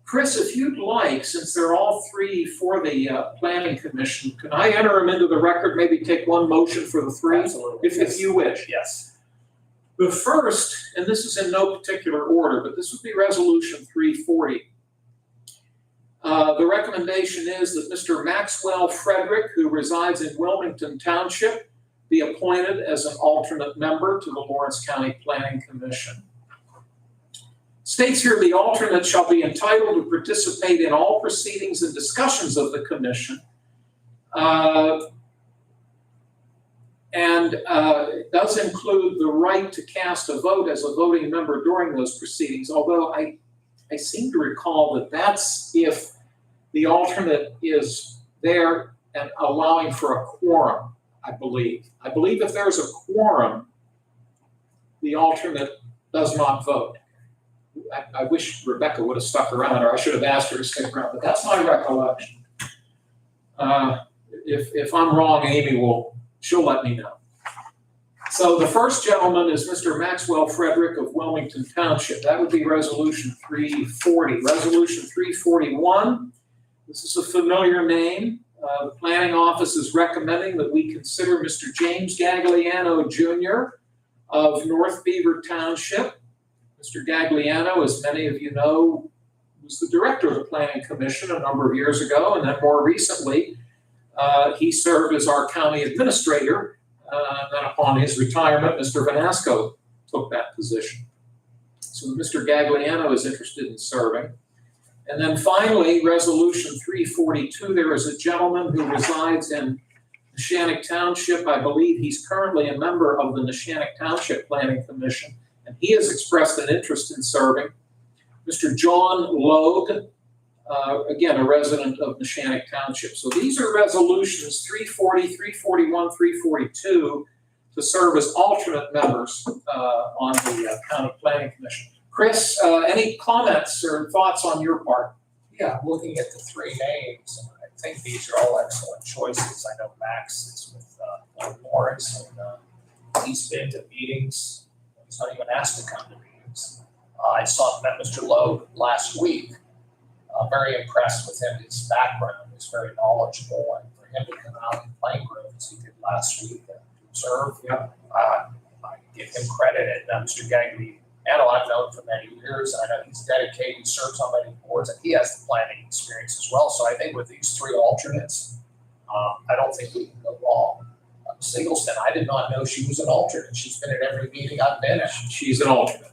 Chris, if you'd like, since they're all 3 for the planning commission, can I enter them into the record, maybe take one motion for the 3? Absolutely. If you wish. Yes. The first, and this is in no particular order, but this would be resolution 340. The recommendation is that Mr. Maxwell Frederick, who resides in Wilmington Township, be appointed as an alternate member to the Lawrence County Planning Commission. States here, the alternate shall be entitled to participate in all proceedings and discussions of the commission. And it does include the right to cast a vote as a voting member during those proceedings, although I seem to recall that that's if the alternate is there and allowing for a quorum, I believe. I believe if there's a quorum, the alternate does not vote. I wish Rebecca would have stuck around, or I should have asked her to stick around, but that's my recollection. If I'm wrong, she'll let me know. So the first gentleman is Mr. Maxwell Frederick of Wilmington Township. That would be Resolution 340. Resolution 341, this is a familiar name. The Planning Office is recommending that we consider Mr. James Gagliano Jr. of North Beaver Township. Mr. Gagliano, as many of you know, was the director of the Planning Commission a number of years ago, and then more recently, he served as our county administrator. Then upon his retirement, Mr. Vanasco took that position. So Mr. Gagliano is interested in serving. And then finally, Resolution 342, there is a gentleman who resides in Neshannock Township. I believe he's currently a member of the Neshannock Township Planning Commission, and he has expressed an interest in serving. Mr. John Logue, again, a resident of Neshannock Township. So these are resolutions 340, 341, 342 to serve as alternate members on the County Planning Commission. Chris, any comments or thoughts on your part? Yeah, I'm looking at the three names, and I think these are all excellent choices. I know Max is with Lord Morris, and he's been to meetings. He's not even asked to come to meetings. I met Mr. Lowe last week. Very impressed with him. His background is very knowledgeable, and for him to come out in plain clothes as he did last week and to observe, I give him credit. And Mr. Gagliano, I've known for many years, and I know he's dedicated, he serves on many boards, and he has the planning experience as well. So I think with these three alternates, I don't think we can go wrong. Singleton, I did not know she was an alternate. She's been at every meeting I've been at. She's an alternate.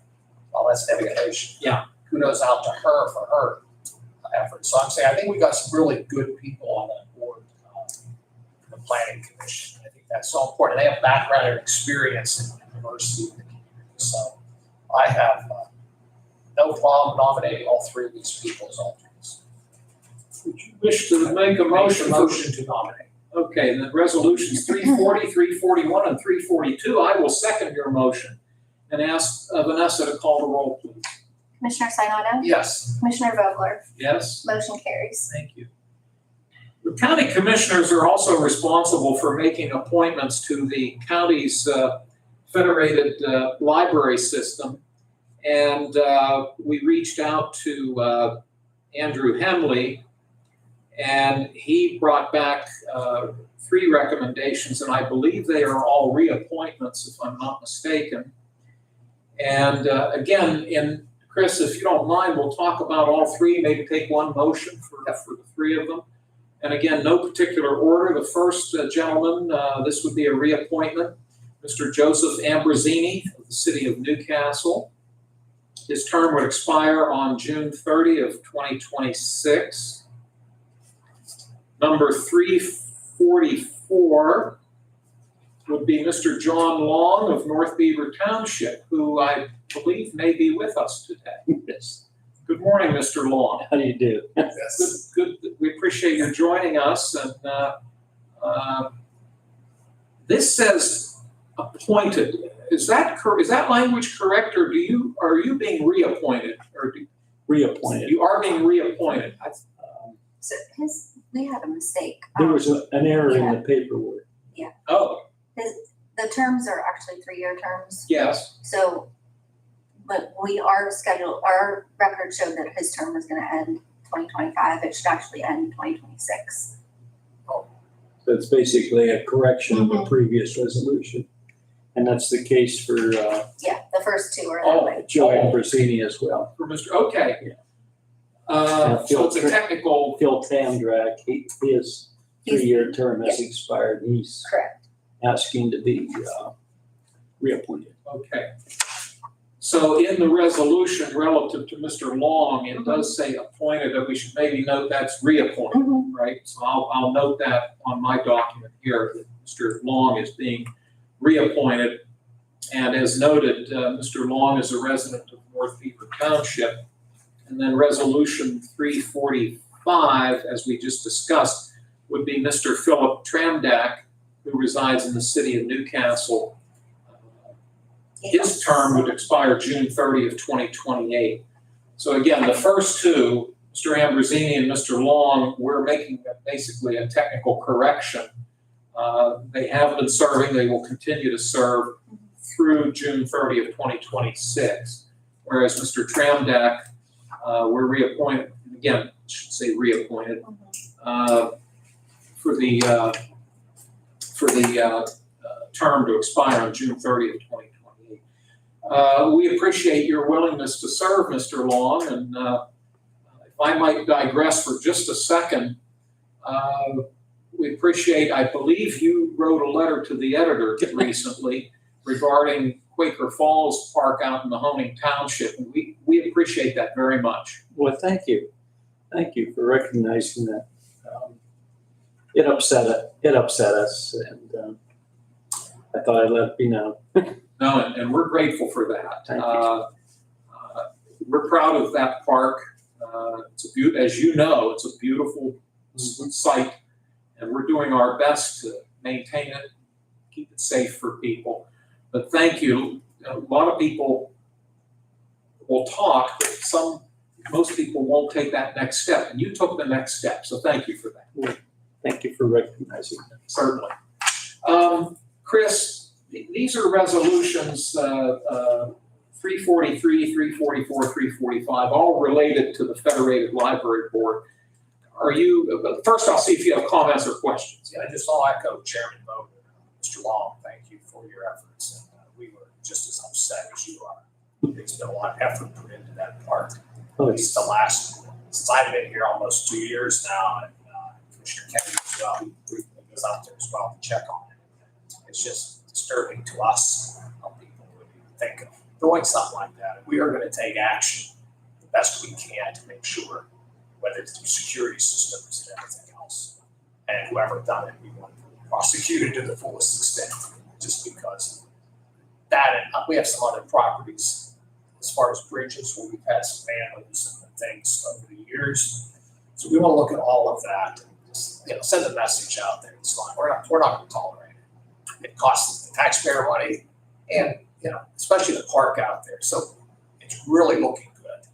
Well, that's dedication. Yeah. Kudos out to her for her efforts. So I'm saying, I think we got some really good people on that board, the planning commission. I think that's so important. They have background and experience in diversity in the community. So I have no problem nominating all three of these people as alternates. Would you wish to make a motion? Motion to nominate. Okay, then resolutions 340, 341, and 342. I will second your motion and ask Vanessa to call the roll, please. Commissioner Sinata? Yes. Commissioner Vogler? Yes? Motion carries. Thank you. The county commissioners are also responsible for making appointments to the county's federated library system. And we reached out to Andrew Hemley, and he brought back 3 recommendations, and I believe they are all reappointments, if I'm not mistaken. And again, Chris, if you don't mind, we'll talk about all 3, maybe take one motion for the 3 of them. And again, no particular order. The first gentleman, this would be a reappointment, Mr. Joseph Ambrosini of the city of Newcastle. His term would expire on June 30 of 2026. Number 344 would be Mr. John Long of North Beaver Township, who I believe may be with us today. Yes. Good morning, Mr. Long. How do you do? Yes. Good. We appreciate you joining us. And this says appointed. Is that language correct, or are you being reappointed, or Reappointed. you are being reappointed? So we had a mistake. There was an error in the paperwork. Oh, The terms are actually 3-year terms. yes. So, but our record showed that his term was gonna end 2025. It should actually end 2026. So it's basically a correction of a Mhm. previous resolution. And that's the case for Yeah, the first 2 are that way. Joe Ambrosini as well. For Mr. Okay. Yeah. So it's a technical, Phil Tamdrak, his 3-year term has expired. He's Correct. asking to be reappointed. okay. So in the resolution relative to Mr. Long, it does say appointed, and we should maybe note that's reappointed, right? So I'll note that on my document here, that Mr. Long is being reappointed. And as noted, Mr. Long is a resident of North Beaver Township. And then resolution 345, as we just discussed, would be Mr. Philip Tramdak, who resides in the city of Newcastle. His term would expire June 30th, 2028. So again, the first two, Mr. Ambrosini and Mr. Long, we're making basically a technical correction. They have been serving, they will continue to serve through June 30th, 2026. Whereas Mr. Tramdak, we're reappointed, again, I should say reappointed, for the term to expire on June 30th, 2028. We appreciate your willingness to serve, Mr. Long, and if I might digress for just a second, we appreciate, I believe you wrote a letter to the editor recently regarding Quaker Falls Park out in Mahoning Township, and we appreciate that very much. Well, thank you. Thank you for recognizing that. It upset us, and I thought I'd let it be known. No, and we're grateful for that. Thank you. We're proud of that park. As you know, it's a beautiful site, and we're doing our best to maintain it, keep it safe for people. But thank you. A lot of people will talk, but most people won't take that next step, and you took the next step, so thank you for that. Thank you for recognizing that. Certainly. Chris, these are resolutions 343, 344, 345, all related to the Federated Library Board. First I'll see if you have comments or questions. Yeah, I just all echo Chairman Bowden. Mr. Long, thank you for your efforts. And we were just as upset as you are. There's been a lot of effort put into that park. At least since I've been here almost 2 years now, and Commissioner Kennedy as well, he goes out there as well to check on it. It's just disturbing to us how people would think of doing something like that. We are going to take action the best we can to make sure, whether it's through security systems and everything else, and whoever done it, we want to prosecute it to the fullest extent, just because that, and we have some other properties as far as bridges where we've had some vandalism and things over the years. So we want to look at all of that and just, send a message out there. It's fine. We're not going to tolerate it. It costs the taxpayer money, and especially the park out there. So it's really looking good.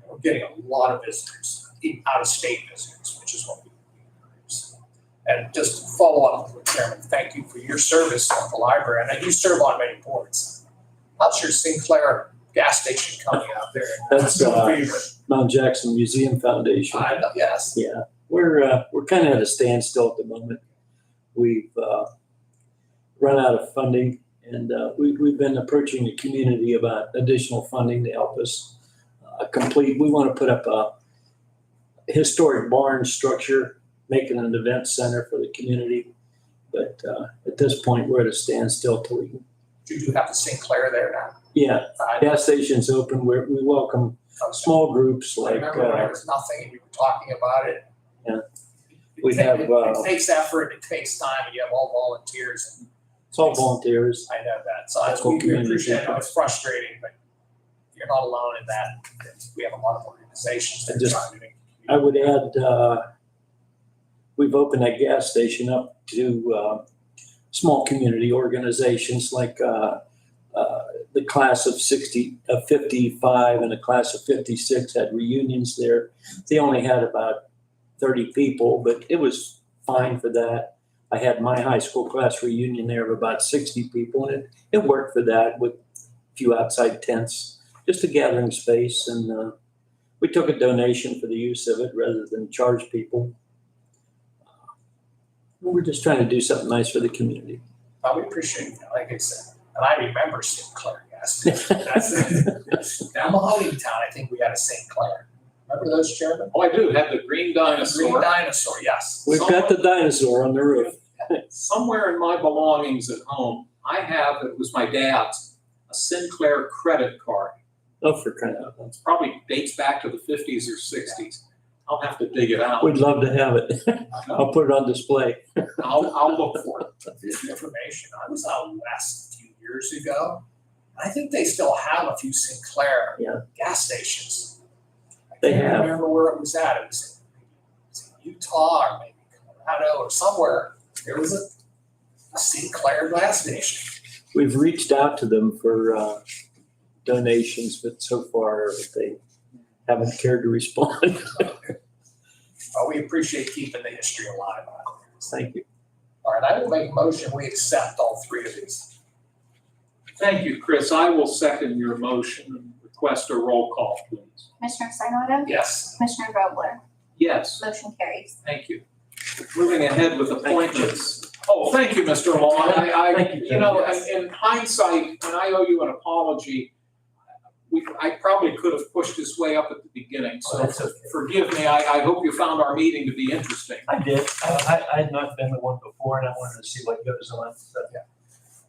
We're getting a lot of visitors, even out-of-state visitors, which is what we encourage. And just to follow up with Chairman, thank you for your service at the library. And I do serve on many boards. How's your Sinclair gas station coming out there? That's Mount Jackson Museum Foundation. I know, yes. Yeah, we're kind of at a standstill at the moment. We've run out of funding, and we've been approaching the community about additional funding to help us complete. We want to put up a historic barn structure, make it an event center for the community. But at this point, we're at a standstill till we can. You do have the Sinclair there now. Yeah, gas station's open. We welcome small groups I like. remember when there was nothing and we were talking about it. Yeah. It takes effort, it takes time, and you have all volunteers. It's all volunteers. I know that, so Local we community appreciate it. people. It's frustrating, but you're not alone in that. We have a lot of organizations that are trying to make. I would add, we've opened that gas station up to small community organizations like the class of 55 and the class of 56 had reunions there. They only had about 30 people, but it was fine for that. I had my high school class reunion there of about 60 people, and it worked for that with a few outside tents, just a gathering space. And we took a donation for the use of it rather than charge people. We're just trying to do something nice for the community. We appreciate that, like I said. And I remember Sinclair gas station. That's down Mahoney Town, I think we had a Sinclair. Remember those, Chairman? Oh, I do have the green Green dinosaur. dinosaur, yes. We've got the dinosaur on the roof. Somewhere in my belongings at home, it was my dad's, a Sinclair credit card. Oh, for crying out loud. It probably dates back to the 50s or 60s. I'll have to dig it out. We'd love to have it. I'll put it on display. I'll look for it. This information, I was out west a few years ago. I think they still have a few Sinclair Yeah. gas stations. They I can't have. remember where it was at. It was in Utah or maybe Colorado or somewhere. There was a Sinclair gas station. We've reached out to them for donations, but so far they haven't cared to respond. We appreciate keeping the history alive out there. Thank you. All right, I will make a motion, we accept all three of these. Thank you, Chris. I will second your motion and request a roll call, please. Commissioner Sinata? Yes. Commissioner Vogler? Yes, Motion carries. thank you. Moving ahead with appointments. Oh, thank you, Mr. Long. Thank you, You know, Yes. in hindsight, and I owe you an apology, I probably could have pushed this way up at the beginning, Oh, so that's okay. forgive me. I hope you found our meeting to be interesting. I did. I had not been to one before and I wanted to see what goes on. So, yeah.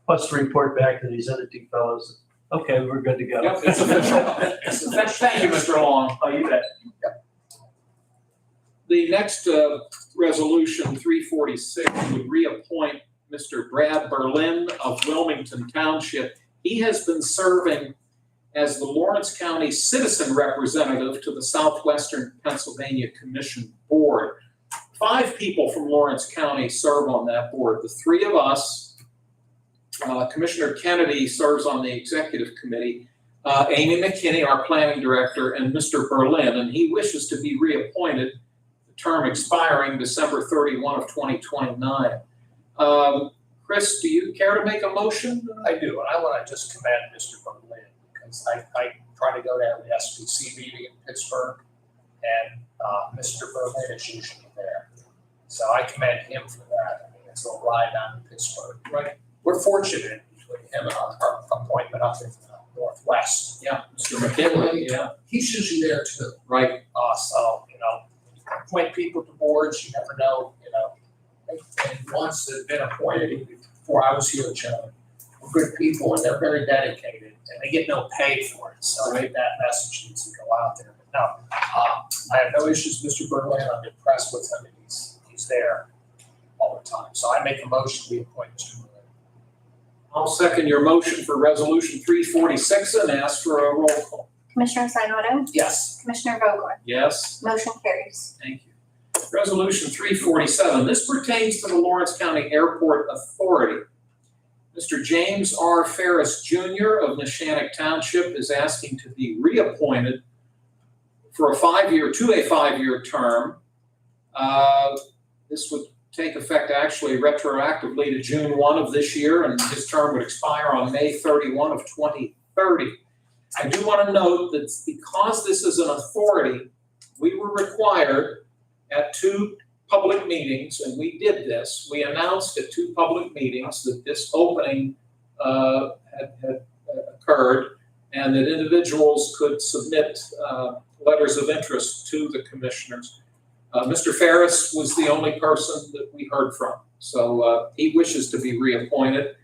Plus to report back to these other two fellows. Okay, we're good to go. Yep, it's official. It's official. Thank you, Mr. Long. Oh, you bet. The next resolution, 346, would reappoint Mr. Brad Berlin of Wilmington Township. He has been serving as the Lawrence County Citizen Representative to the Southwestern Pennsylvania Commission Board. 5 people from Lawrence County serve on that board. The 3 of us, Commissioner Kennedy serves on the executive committee, Amy McKinney, our planning director, and Mr. Berlin, and he wishes to be reappointed, the term expiring December 31 of 2029. Chris, do you care to make a motion? I do, and I want to just commend Mr. Berlin, because I try to go down to the SBC meeting in Pittsburgh, and Mr. Berlin is usually there. So I commend him for that. I mean, it's a ride down to Pittsburgh. Right. We're fortunate between him and our appointment up in the Northwest. Yeah, Mr. McKinley, yeah, He's usually there too. right. So, appoint people to boards, you never know, And once they've been appointed, even before I was here, Joe, were good people and they're very dedicated and they get no pay for it. So I think that message needs to go out there. But no, I have no issues with Mr. Berlin. I'm impressed with him and he's there all the time. So I make a motion, we appoint Mr. Berlin. I'll second your motion for resolution 346 and ask for a roll call. Commissioner Sinata? Yes. Commissioner Vogler? Yes? Motion carries. Thank you. Resolution 347, this pertains to the Lawrence County Airport Authority. Mr. James R. Ferris Jr. of Neshannock Township is asking to be reappointed for a 5-year term. This would take effect actually retroactively to June 1 of this year, and his term would expire on May 31 of 2030. I do want to note that because this is an authority, we were required at 2 public meetings, and we did this. We announced at 2 public meetings that this opening had occurred and that individuals could submit letters of interest to the commissioners. Mr. Ferris was the only person that we heard from, so he wishes to be reappointed.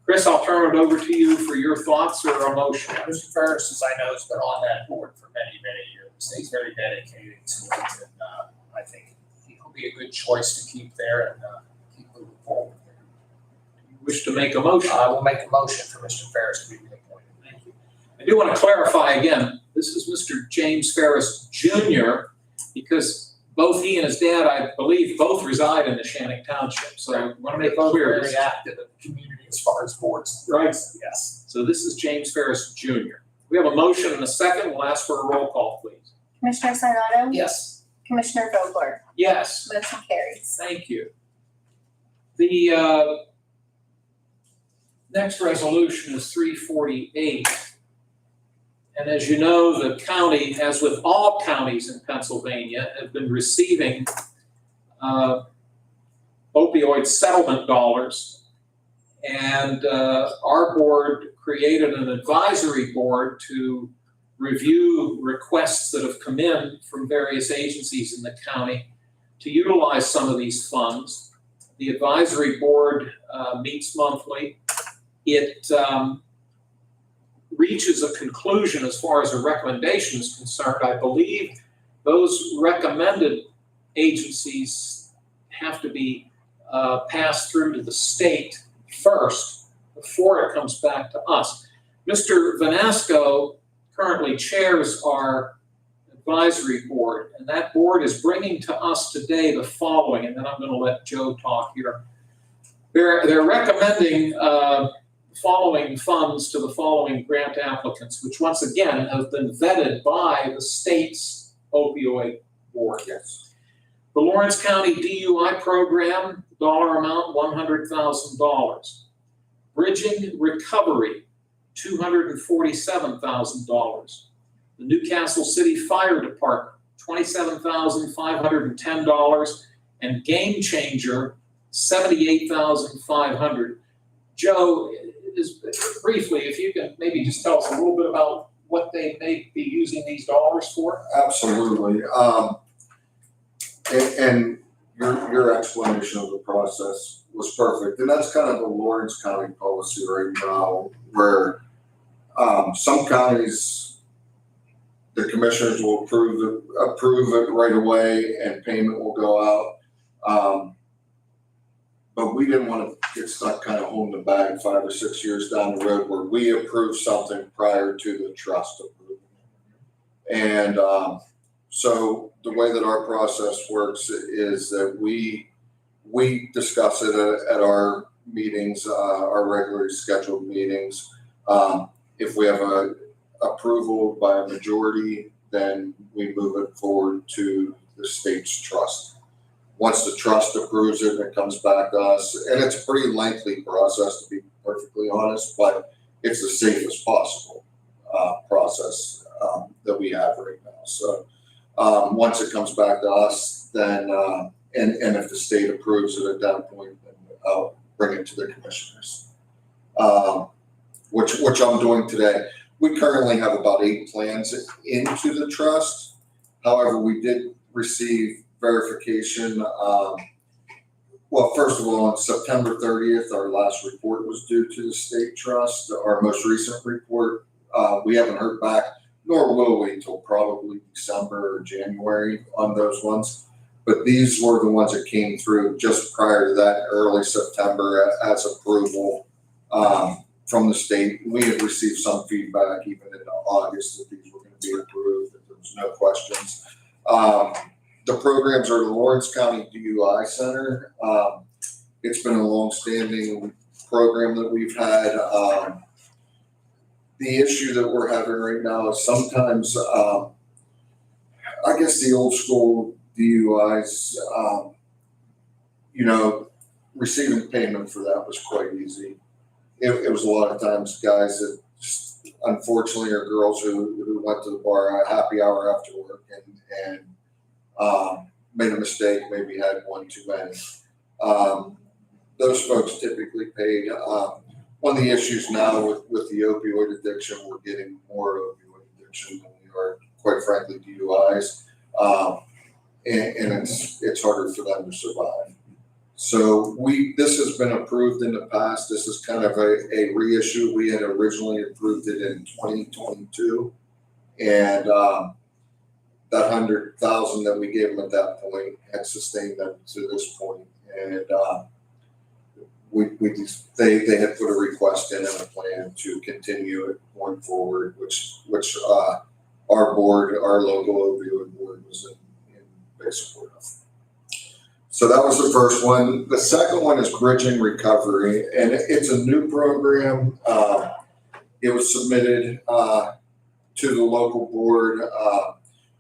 Chris, I'll turn it over to you for your thoughts or a motion. Mr. Ferris, as I know, has been on that board for many, many years. He's very dedicated to it, and I think he'll be a good choice to keep there and keep moving forward. You wish to make a motion? I will make a motion for Mr. Ferris to be reappointed. Thank you. I do want to clarify again, this is Mr. James Ferris Jr., because both he and his dad, I believe, both reside in Neshannock Township. So I want to make it Both clear. very active in the community as far as boards. Right. Yes. So this is James Ferris Jr. We have a motion and a second. We'll ask for a roll call, please. Commissioner Sinata? Yes. Commissioner Vogler? Yes, Motion carries. thank you. The next resolution is 348. And as you know, the county, as with all counties in Pennsylvania, have been receiving opioid settlement dollars. And our board created an advisory board to review requests that have come in from various agencies in the county to utilize some of these funds. The advisory board meets monthly. It reaches a conclusion as far as a recommendation is concerned, I believe those recommended agencies have to be passed through to the state first before it comes back to us. Mr. Vanasco currently chairs our advisory board, and that board is bringing to us today the following, and then I'm going to let Joe talk here. They're recommending following funds to the following grant applicants, which once again have been vetted by the state's opioid board. Yes. The Lawrence County DUI program, dollar amount $100,000. Bridging Recovery, $247,000. The Newcastle City Fire Department, $27,510, and Game Changer, $78,500. Joe, briefly, if you can maybe just tell us a little bit about what they may be using these dollars for? Absolutely. And your explanation of the process was perfect. And that's kind of the Lawrence County policy right now, where some counties, the commissioners will approve it right away and payment will go out. But we didn't want to get stuck kind of holding the bag 5 or 6 years down the road where we approve something prior to the trust approval. And so the way that our process works is that we discuss it at our meetings, our regularly scheduled meetings. If we have a approval by a majority, then we move it forward to the state's trust. Once the trust approves it, it comes back to us, and it's a pretty lengthy process, to be perfectly honest, but it's the safest possible process that we have right now. So once it comes back to us, then and if the state approves it at that point, then I'll bring it to the commissioners, which I'm doing today. We currently have about 8 plans into the trust. However, we did receive verification. Well, first of all, on September 30th, our last report was due to the state trust. Our most recent report, we haven't heard back, nor will we until probably December or January on those ones. But these were the ones that came through just prior to that, early September, as approval from the state. We had received some feedback even in August that these were going to be approved, that there was no questions. The programs are the Lawrence County DUI Center. It's been a long-standing program that we've had. The issue that we're having right now is sometimes, I guess the old school DUIs, receiving payment for that was quite easy. It was a lot of times guys that just, unfortunately, are girls who went to the bar at happy hour after work and made a mistake, maybe had one too many. Those folks typically paid. One of the issues now with the opioid addiction, we're getting more opioid addiction than we are, quite frankly, DUIs. And it's harder for them to survive. So this has been approved in the past. This is kind of a reissue. We had originally approved it in 2022. And that $100,000 that we gave them at that point had sustained them to this point. And they had put a request in and a plan to continue it going forward, which our board, our local opioid board, was in big support of. So that was the first one. The second one is Bridging Recovery, and it's a new program. It was submitted to the local board.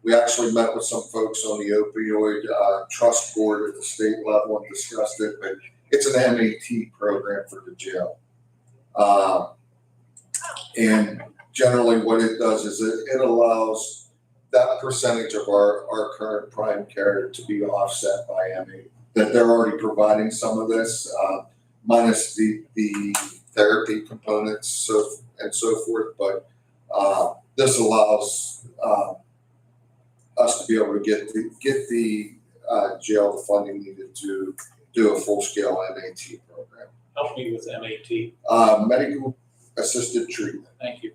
We actually met with some folks on the opioid trust board at the state level and discussed it, but it's an MAT program for the jail. And generally what it does is it allows that percentage of our current prime care to be offset by MAT, that they're already providing some of this, minus the therapy components and so forth. But this allows us to be able to get the jail the funding needed to do a full-scale MAT program. Help me with MAT. Medical assisted treatment. Thank you.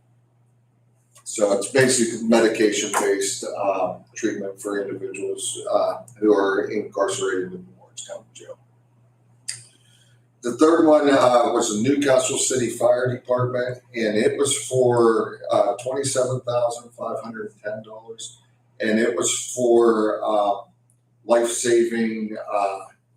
So it's basically medication-based treatment for individuals who are incarcerated in the Orange County Jail. The third one was the Newcastle City Fire Department, and it was for $27,510, and it was for life-saving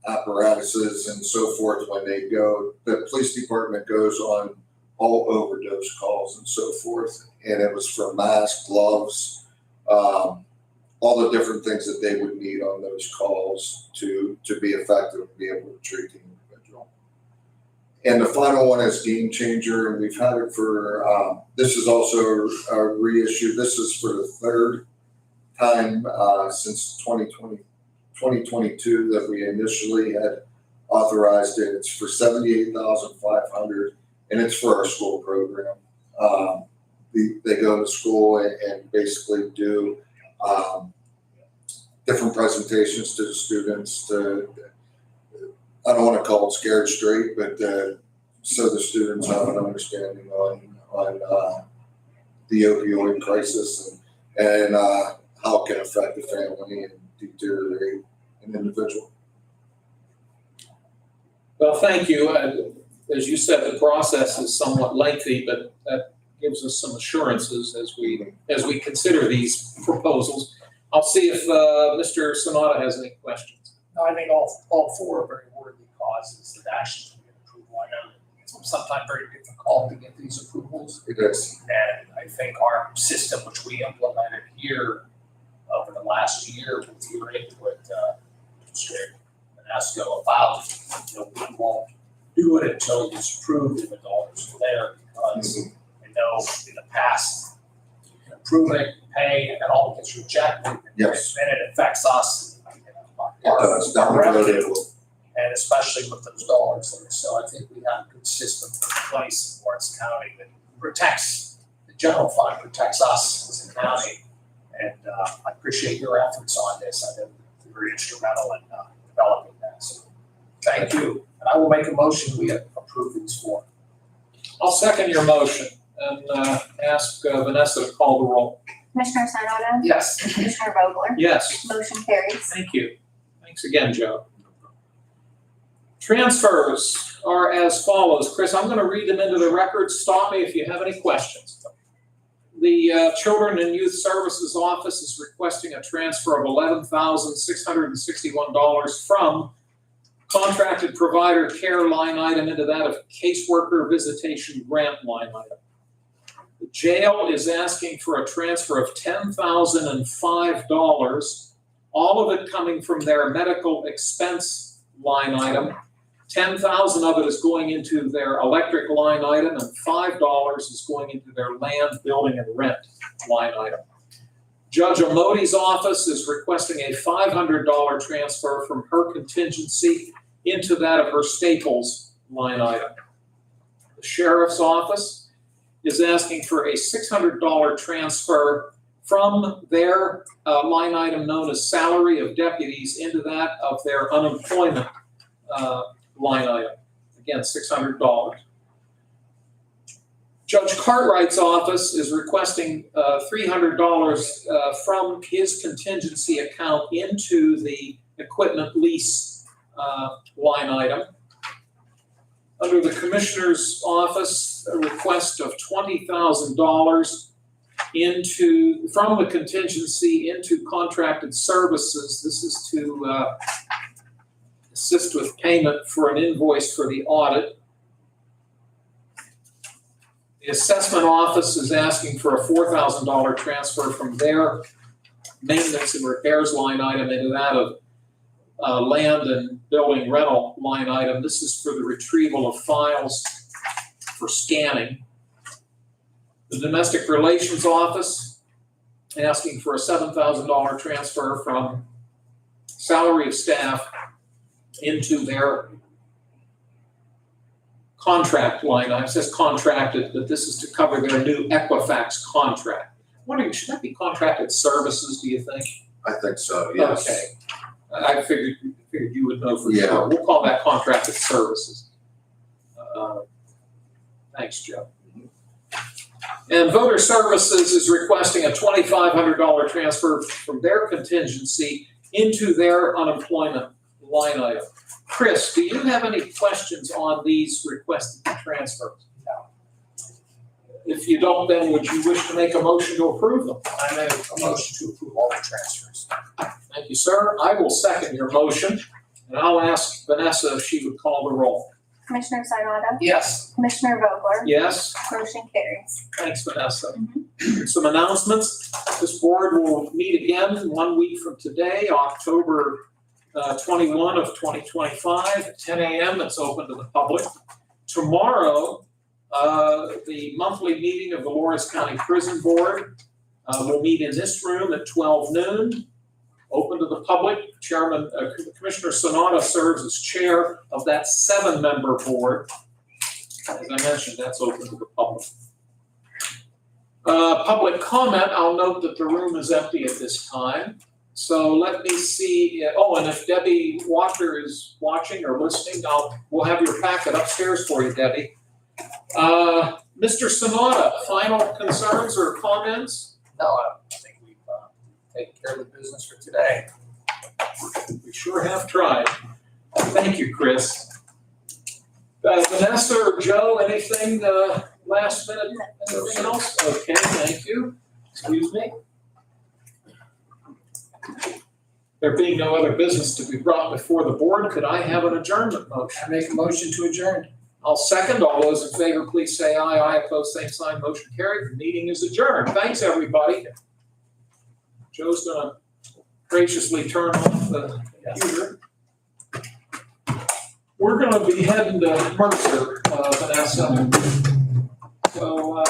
apparatuses and so forth when they go. The police department goes on all overdose calls and so forth, and it was for masks, gloves, all the different things that they would need on those calls to be effective and be able to treat the individual. And the final one is Game Changer, and we've had it for, this is also a reissue. This is for the third time since 2022 that we initially had authorized it. It's for $78,500, and it's for our school program. They go to school and basically do different presentations to the students. I don't want to call it scared straight, but so the students have an understanding on the opioid crisis and how it can affect the family and deteriorate an individual. Well, thank you. As you said, the process is somewhat lengthy, but that gives us some assurances as we consider these proposals. I'll see if Mr. Sonata has any questions. No, I think all four are very worthy causes that actually get approval. I know it's sometimes very difficult to get these approvals. It is. And I think our system, which we implemented here over the last year with your input, Mr. Vanasco, about, we won't do it until it's approved and the dollars are there, because I know in the past, you can approve it, pay, and then all gets rejected. Yes. And it affects us. It does. Down the road, it will. And especially with those dollars there. So I think we have a good system in place in Lawrence County that protects, the general fund protects us as a county. And I appreciate your efforts on this. I know you're very instrumental in developing that. So thank you. And I will make a motion, we approve these four. I'll second your motion and ask Vanessa to call the roll. Commissioner Sanada? Yes. Commissioner Vogler? Yes. Motion carries. Thank you. Thanks again, Joe. Transfers are as follows. Chris, I'm going to read them into the record. Stop me if you have any questions. The Children and Youth Services Office is requesting a transfer of $11,661 from contracted provider care line item into that of caseworker visitation grant line item. The jail is asking for a transfer of $10,005, all of it coming from their medical expense line item. $10,000 of it is going into their electric line item, and $5 is going into their land, building, and rent line item. Judge Amodi's office is requesting a $500 transfer from her contingency into that of her Staples line item. The sheriff's office is asking for a $600 transfer from their line item known as salary of deputies into that of their unemployment line item. Again, $600. Judge Cartwright's office is requesting $300 from his contingency account into the equipment lease line item. Under the Commissioner's office, a request of $20,000 from the contingency into contracted services. This is to assist with payment for an invoice for the audit. The assessment office is asking for a $4,000 transfer from their maintenance and repairs line item into that of land and building rental line item. This is for the retrieval of files for scanning. The domestic relations office asking for a $7,000 transfer from salary of staff into their contract line item. It says contracted, but this is to cover their new Equifax contract. I'm wondering, should that be contracted services, do you think? I think so, yes. Okay. I figured you would know for Yeah. sure. We'll call that contracted services. Thanks, Joe. And Voter Services is requesting a $2,500 transfer from their contingency into their unemployment line item. Chris, do you have any questions on these requested transfers? No. If you don't, then would you wish to make a motion to approve them? I make a motion to approve all the transfers. Thank you, sir. I will second your motion, and I'll ask Vanessa if she would call the roll. Commissioner Sinata, Yes. Commissioner Vogler, Yes? motion carries. Thanks, Vanessa. Some announcements. This board will meet again 1 week from today, October 21 of 2025, 10 a.m. It's open to the public. Tomorrow, the monthly meeting of the Lawrence County Prison Board will meet in this room at 12 noon, open to the public. Chairman, Commissioner Sonata serves as chair of that 7-member board. As I mentioned, that's open to the public. Public comment, I'll note that the room is empty at this time. So let me see, oh, and if Debbie Walker is watching or listening, we'll have your packet upstairs for you, Debbie. Mr. Sonata, final concerns or comments? No, I think we've taken care of the business for today. We sure have tried. Thank you, Chris. Vanessa or Joe, anything last minute, anything else? Okay, thank you. Excuse me. There being no other business to be brought before the board, could I have an adjournment motion? I make a motion to adjourn. I'll second. All those in favor, please say aye. Aye, opposed, same sign. Motion carried. The meeting is adjourned. Thanks, everybody. Joe's gonna graciously turn off the computer. We're gonna be heading to Mercer, Vanessa. So,